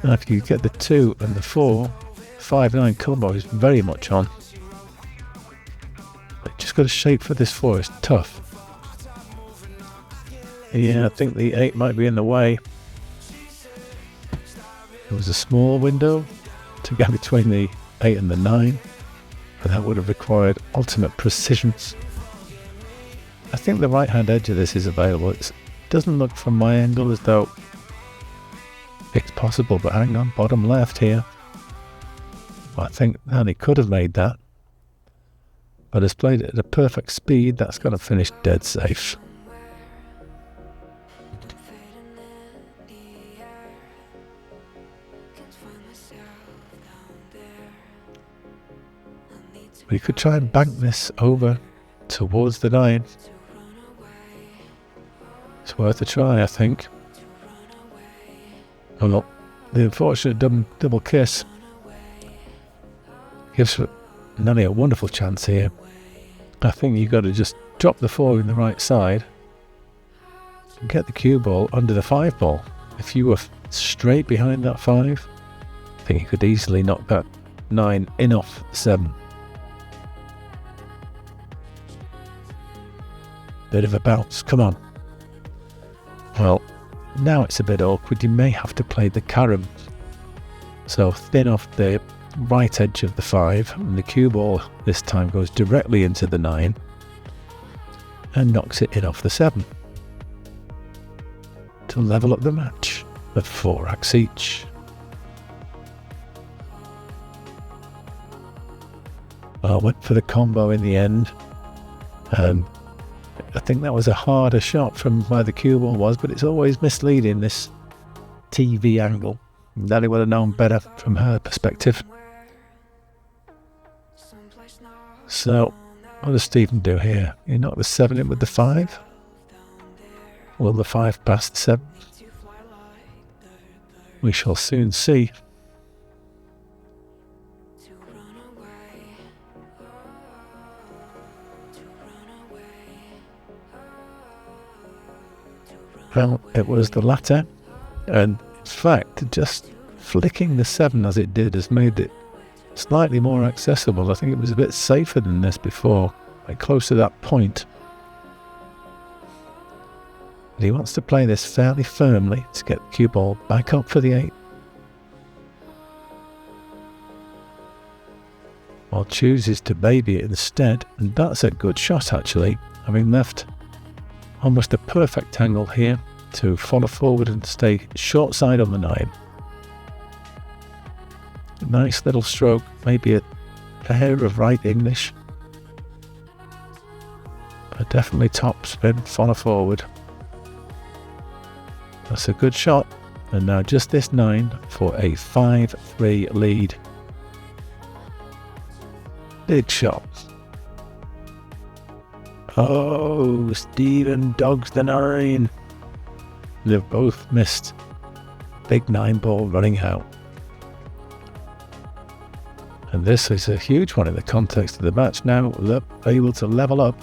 Now if you get the 2 and the 4, 5-9 combo is very much on. But just got to shape for this 4, it's tough. Yeah, I think the 8 might be in the way. There was a small window to get between the 8 and the 9, but that would have required ultimate precision. I think the right hand edge of this is available. It doesn't look from my angle as though it's possible, but hang on, bottom left here. Well, I think Nellie could have made that, but has played it at a perfect speed. That's going to finish dead safe. But you could try and bank this over towards the 9. It's worth a try, I think. Oh no, the unfortunate double kiss gives Nellie a wonderful chance here. I think you've got to just drop the 4 in the right side and get the cue ball under the 5 ball. If you were straight behind that 5, I think you could easily knock that 9 in off the 7. Bit of a bounce, come on. Well, now it's a bit awkward. You may have to play the carom. So thin off the right edge of the 5, and the cue ball this time goes directly into the 9 and knocks it in off the 7 to level up the match at 4 racks each. I went for the combo in the end. I think that was a harder shot from where the cue ball was, but it's always misleading, this TV angle. Nellie would have known better from her perspective. So, what does Stephen do here? He knocked the 7 in with the 5. Will the 5 pass the 7? We shall soon see. Well, it was the latter, and in fact, just flicking the 7 as it did has made it slightly more accessible. I think it was a bit safer than this before, like close to that point. But he wants to play this fairly firmly to get the cue ball back up for the 8. While chooses to baby it instead, and that's a good shot actually, having left almost a perfect angle here to follow forward and stay short side on the 9. Nice little stroke, maybe a pair of right English, but definitely top spin, follow forward. That's a good shot, and now just this 9 for a 5-3 lead. Big shot. Oh, Stephen dogs the 9. They've both missed. Big 9 ball running out. And this is a huge one in the context of the match now. They're able to level up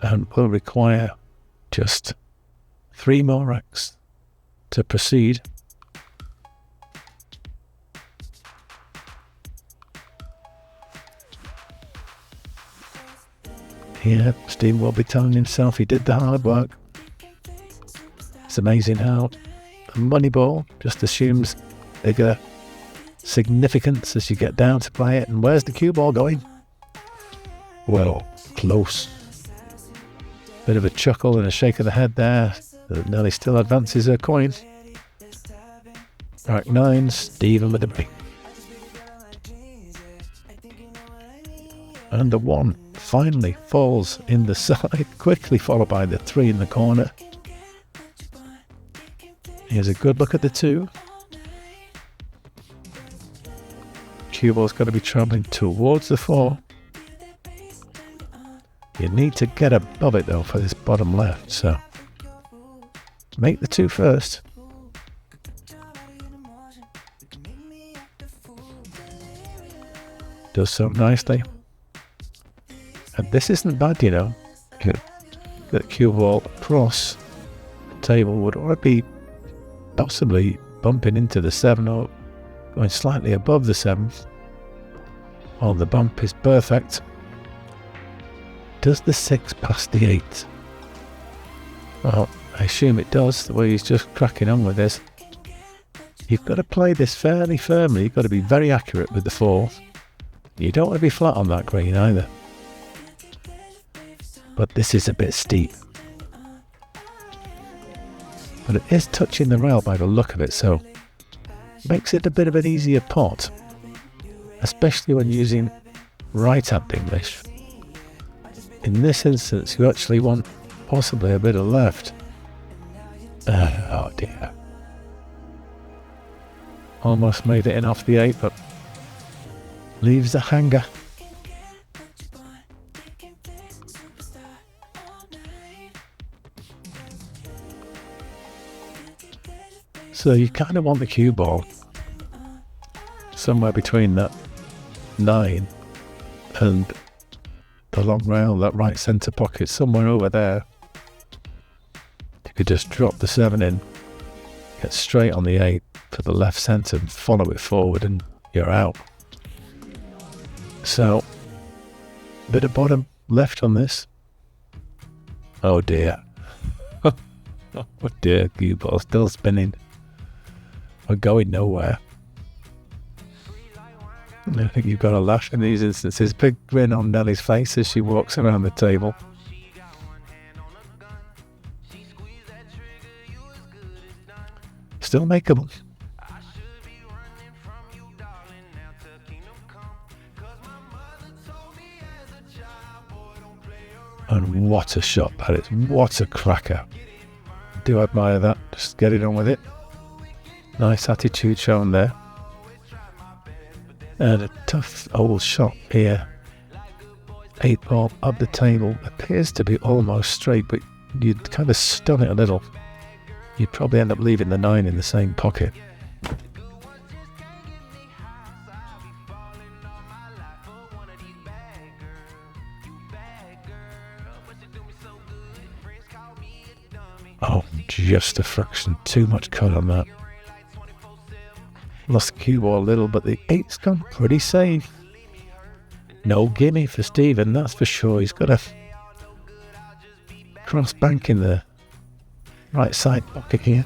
and will require just 3 more racks to proceed. Here, Steve will be telling himself he did the hard work. It's amazing how the money ball just assumes bigger significance as you get down to play it. And where's the cue ball going? Well, close. Bit of a chuckle and a shake of the head there. Nellie still advances her coin. Rack 9, Stephen with the break. And the 1 finally falls in the side, quickly followed by the 3 in the corner. Here's a good look at the 2. Cue ball's got to be travelling towards the 4. You need to get above it though for this bottom left, so make the 2 first. Does so nicely. And this isn't bad, you know. That cue ball across the table would already be possibly bumping into the 7 or going slightly above the 7. While the bump is perfect. Does the 6 pass the 8? Well, I assume it does, the way he's just cracking on with this. You've got to play this fairly firmly. You've got to be very accurate with the 4. You don't want to be flat on that green either. But this is a bit steep. But it is touching the rail by the look of it, so makes it a bit of an easier pot, especially when using right-hand English. In this instance, you actually want possibly a bit of left. Oh dear. Almost made it in off the 8, but leaves a hanger. So you kind of want the cue ball somewhere between that 9 and the long rail, that right centre pocket, somewhere over there. You could just drop the 7 in, get straight on the 8 for the left centre and follow it forward and you're out. So, bit of bottom left on this. Oh dear. Oh dear, cue ball still spinning. We're going nowhere. I think you've got to laugh in these instances. Big grin on Nellie's face as she walks around the table. Still makeable. And what a shot that is. What a cracker. I do admire that. Just getting on with it. Nice attitude shown there. And a tough old shot here. 8 ball up the table. Appears to be almost straight, but you'd kind of stun it a little. You'd probably end up leaving the 9 in the same pocket. Oh, just a fraction too much cut on that. Lost the cue ball a little, but the 8's gone pretty safe. No gimme for Stephen, that's for sure. He's got a cross bank in the right side pocket here.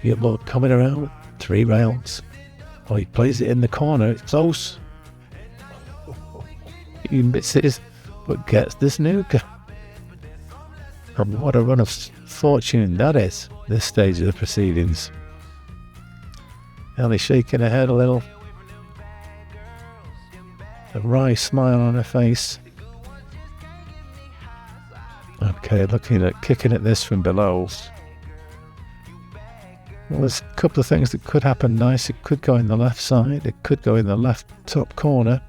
Cue ball coming around, 3 rails. Oh, he plays it in the corner, it's close. He misses, but gets the snooker. And what a run of fortune that is, this stage of the proceedings. Ellie shaking her head a little. A wry smile on her face. Okay, looking at kicking at this from below. Well, there's a couple of things that could happen nice. It could go in the left side. It could go in the left top corner.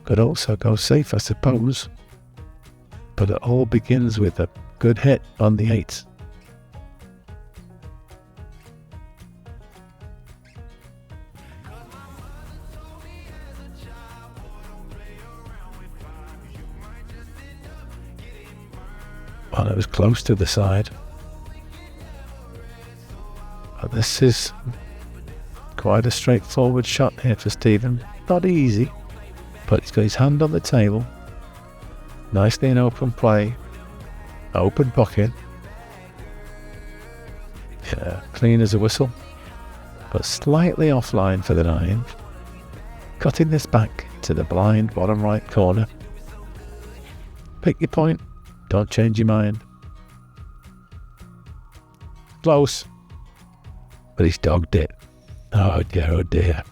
Could also go safe, I suppose. But it all begins with a good hit on the 8. Well, it was close to the side. But this is quite a straightforward shot here for Stephen. Not easy, but he's got his hand on the table. Nicely in open play. Open pocket. Yeah, clean as a whistle. But slightly offline for the 9. Cutting this back to the blind bottom right corner. Pick your point. Don't change your mind. Close. But he's dogged it. Oh dear, oh dear.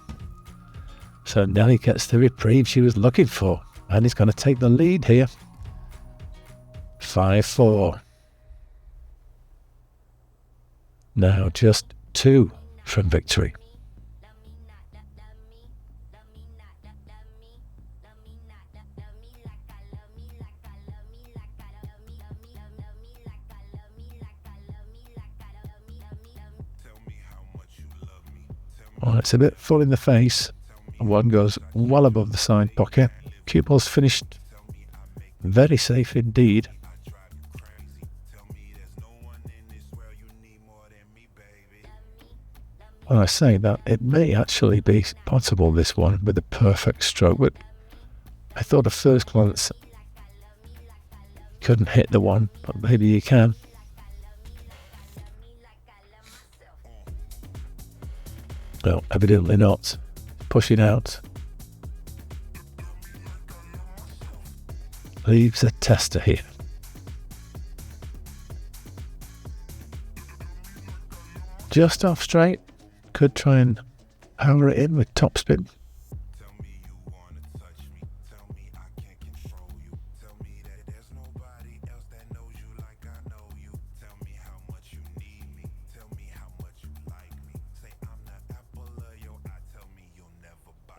So Nellie gets the reprieve she was looking for. And he's going to take the lead here. 5-4. Now just 2 from victory. Well, it's a bit full in the face. One goes well above the side pocket. Cue ball's finished very safe indeed. When I say that, it may actually be possible, this one, with a perfect stroke, but I thought at first glance couldn't hit the 1, but maybe you can. Well, evidently not. Pushing out. Leaves a tester here. Just off straight. Could try and power it in with topspin.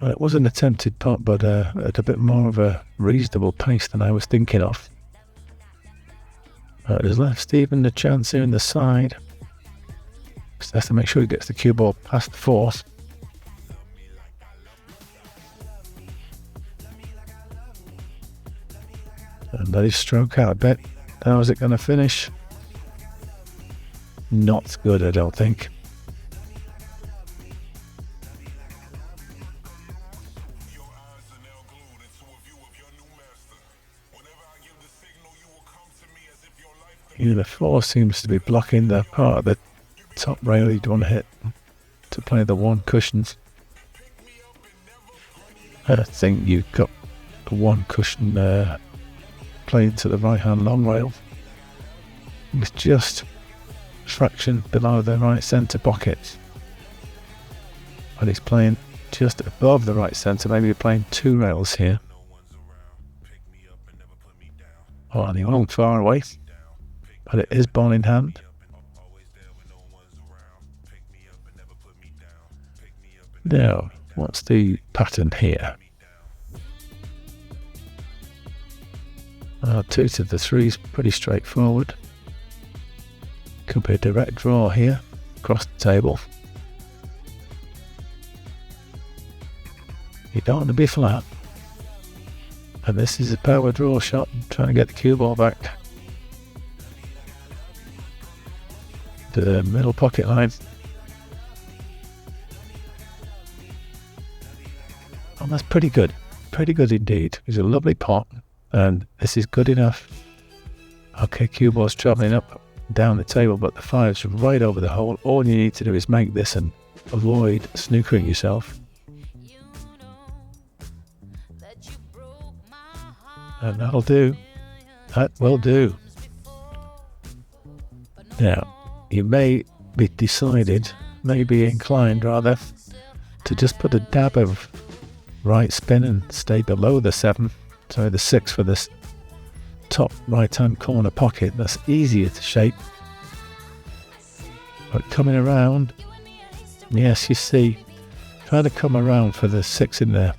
Well, it was an attempted putt, but at a bit more of a reasonable pace than I was thinking of. It has left Stephen the chance here in the side. Just has to make sure he gets the cue ball past the 4th. And let his stroke out a bit. How is it going to finish? Not good, I don't think. Yeah, the 4 seems to be blocking the part of the top rail you'd want to hit to play the 1 cushions. I think you've got the 1 cushion playing to the right hand long rail. It's just a fraction below the right centre pocket. But he's playing just above the right centre, maybe playing 2 rails here. Oh, and he went far away. But it is ball in hand. Now, what's the pattern here? 2 to the 3 is pretty straightforward. Could be a direct draw here, across the table. You don't want to be flat. And this is a power draw shot, trying to get the cue ball back. to the middle pocket line. Oh, that's pretty good. Pretty good indeed. It's a lovely pot, and this is good enough. Okay, cue ball's travelling up, down the table, but the 5's right over the hole. All you need to do is make this and avoid snookering yourself. And that'll do. That will do. Now, you may be inclined rather, to just put a dab of right spin and stay below the 7. Sorry, the 6 for this top right hand corner pocket. That's easier to shape. But coming around, yes, you see, trying to come around for the 6 in the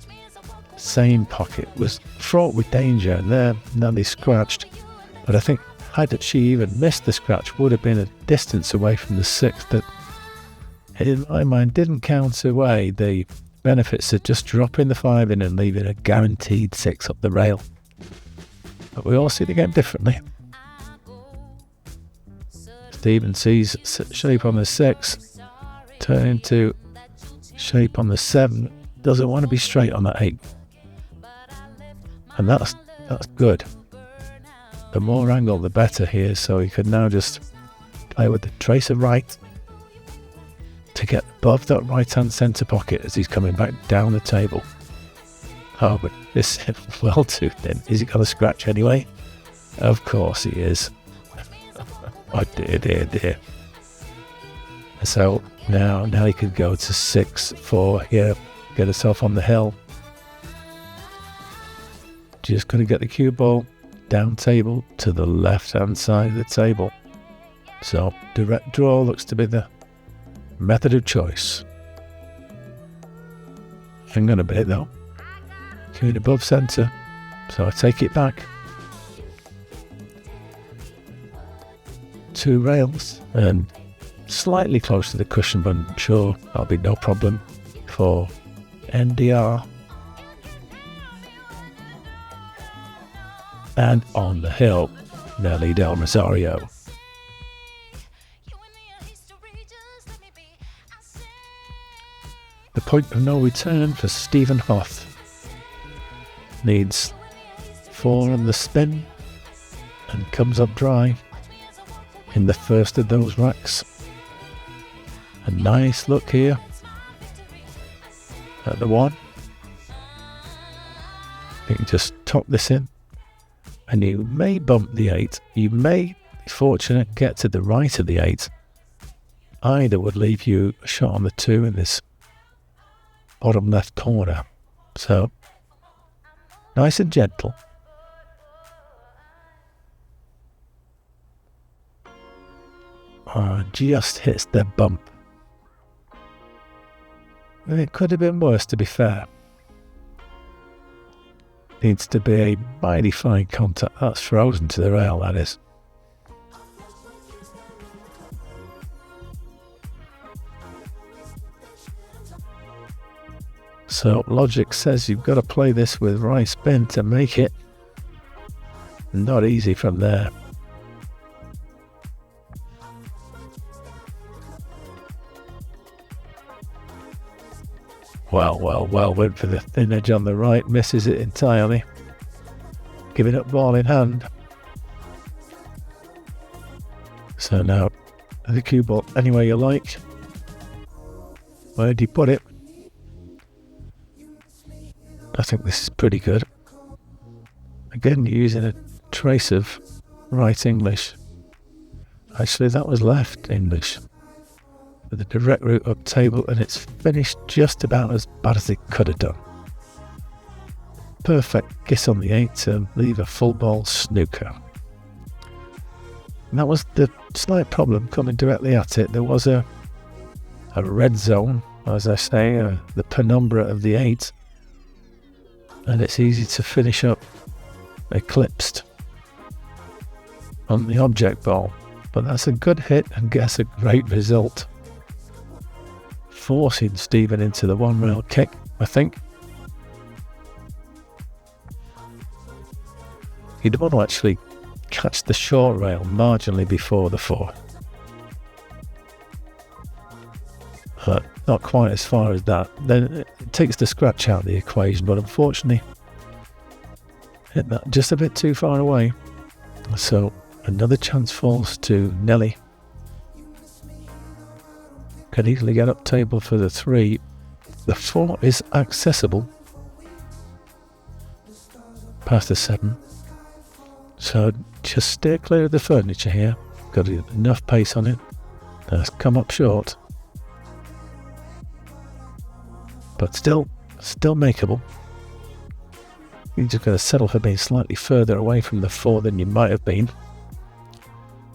same pocket was fraught with danger, and there Nellie scratched. But I think had she even missed the scratch, would have been a distance away from the 6 that, in my mind, didn't count away the benefits of just dropping the 5 in and leaving a guaranteed 6 up the rail. But we all see the game differently. Stephen sees shape on the 6, turn into shape on the 7, doesn't want to be straight on that 8. And that's good. The more angle, the better here, so he could now just play with the trace of right to get above that right-hand centre pocket as he's coming back down the table. Oh, but this is well too thin. Is he going to scratch anyway? Of course he is. Oh dear. So now he could go to 6-4 here, get herself on the hill. Just going to get the cue ball down table to the left-hand side of the table. So direct draw looks to be the method of choice. Hang on a bit though. Cueing above centre, so I take it back. 2 rails and slightly close to the cushion, but I'm sure that'll be no problem for NDR. And on the hill, Nellie Del Rosario. The point of no return for Stephen Hough. Needs 4 on the spin and comes up dry in the first of those racks. A nice look here at the 1. You can just top this in, and you may bump the 8. You may be fortunate, get to the right of the 8. Either would leave you a shot on the 2 in this bottom left corner. So nice and gentle. Just hits the bump. It could have been worse, to be fair. Needs to be a mighty fine contact. That's frozen to the rail, that is. So logic says you've got to play this with right spin to make it. Not easy from there. Well, went for the thin edge on the right, misses it entirely. Giving up ball in hand. So now, the cue ball anywhere you like. Where do you put it? I think this is pretty good. Again, you're using a trace of right English. Actually, that was left English. With a direct route up table, and it's finished just about as bad as it could have done. Perfect kiss on the 8 to leave a full ball snooker. And that was the slight problem coming directly at it. There was a red zone, as I say, the penumbra of the 8. And it's easy to finish up eclipsed on the object ball. But that's a good hit and gets a great result. Forcing Stephen into the 1 rail kick, I think. He'd want to actually catch the short rail marginally before the 4. not quite as far as that. Then it takes the scratch out of the equation, but unfortunately hit that just a bit too far away. So another chance falls to Nellie. Can easily get up table for the 3. The 4 is accessible past the 7. So just steer clear of the furniture here. Got enough pace on it. That's come up short. But still makeable. You're just going to settle for being slightly further away from the 4 than you might have been.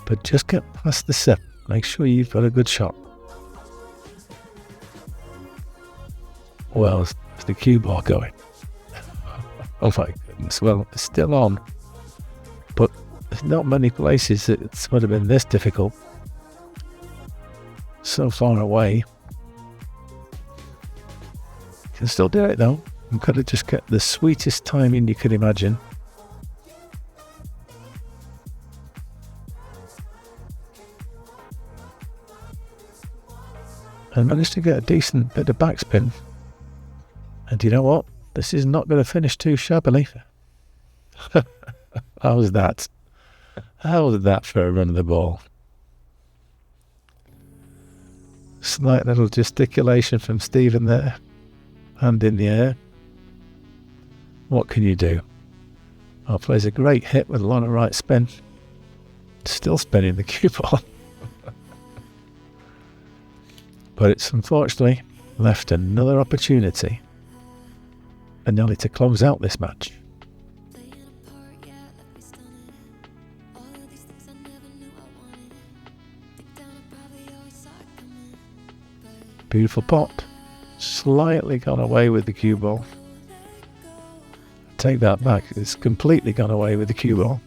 But just get past the 7. Make sure you've got a good shot. Well, is the cue ball going? Oh my goodness. Well, it's still on. But there's not many places that it would have been this difficult. So far away. You can still do it though. You've got to just get the sweetest timing you could imagine. And managed to get a decent bit of backspin. And you know what? This is not going to finish too shabbily. How's that? How's that for a run of the ball? Slight little gesticulation from Stephen there. Hand in the air. What can you do? Oh, plays a great hit with a lot of right spin. Still spinning the cue ball. But it's unfortunately left another opportunity for Nellie to close out this match. Beautiful pot. Slightly gone away with the cue ball. Take that back. It's completely gone away with the cue ball.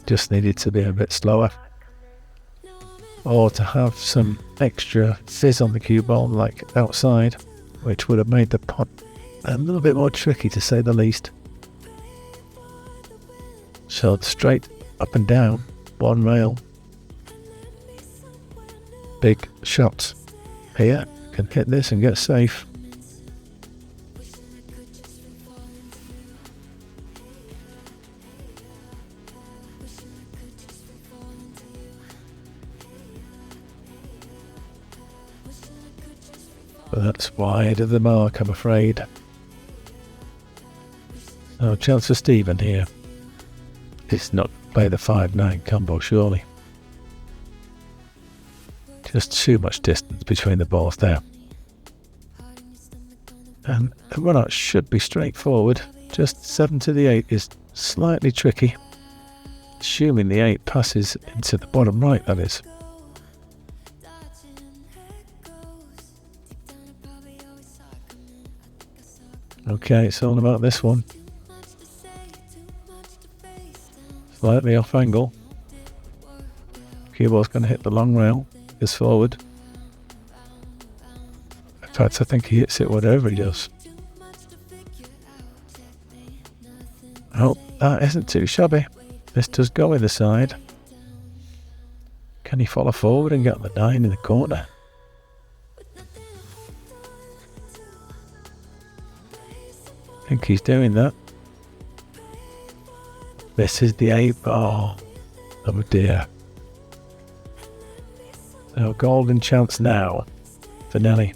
Just needed to be a bit slower. Or to have some extra fizz on the cue ball like outside, which would have made the pot a little bit more tricky to say the least. So straight up and down, one rail. Big shot here. Can hit this and get safe. But that's wide of the mark, I'm afraid. No chance for Stephen here. It's not by the 5-9 combo, surely. Just too much distance between the balls there. And the run-out should be straightforward. Just 7 to the 8 is slightly tricky. Assuming the 8 passes into the bottom right, that is. Okay, it's all about this one. Slightly off angle. Cue ball's going to hit the long rail. Goes forward. In fact, I think he hits it whatever he does. Oh, that isn't too shabby. This does go in the side. Can he follow forward and get the 9 in the corner? I think he's doing that. This is the 8 ball. Oh dear. So golden chance now for Nellie.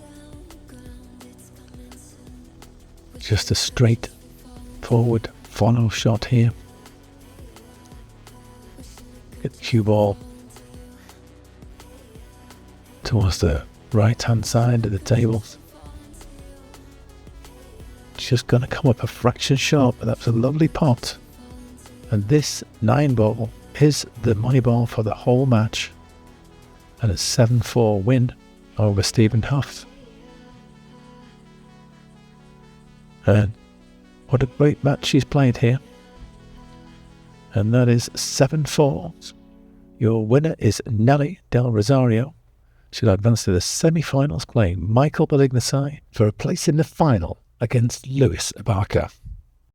Just a straight forward follow shot here. Get the cue ball towards the right hand side of the table. Just going to come up a fraction short, but that's a lovely pot. And this 9 ball is the money ball for the whole match. And a 7-4 win over Stephen Hough. And what a great match she's played here. And that is 7-4. Your winner is Nellie Del Rosario. She'll advance to the semi-finals playing Michael Balignasay for a place in the final against Luis Abarca.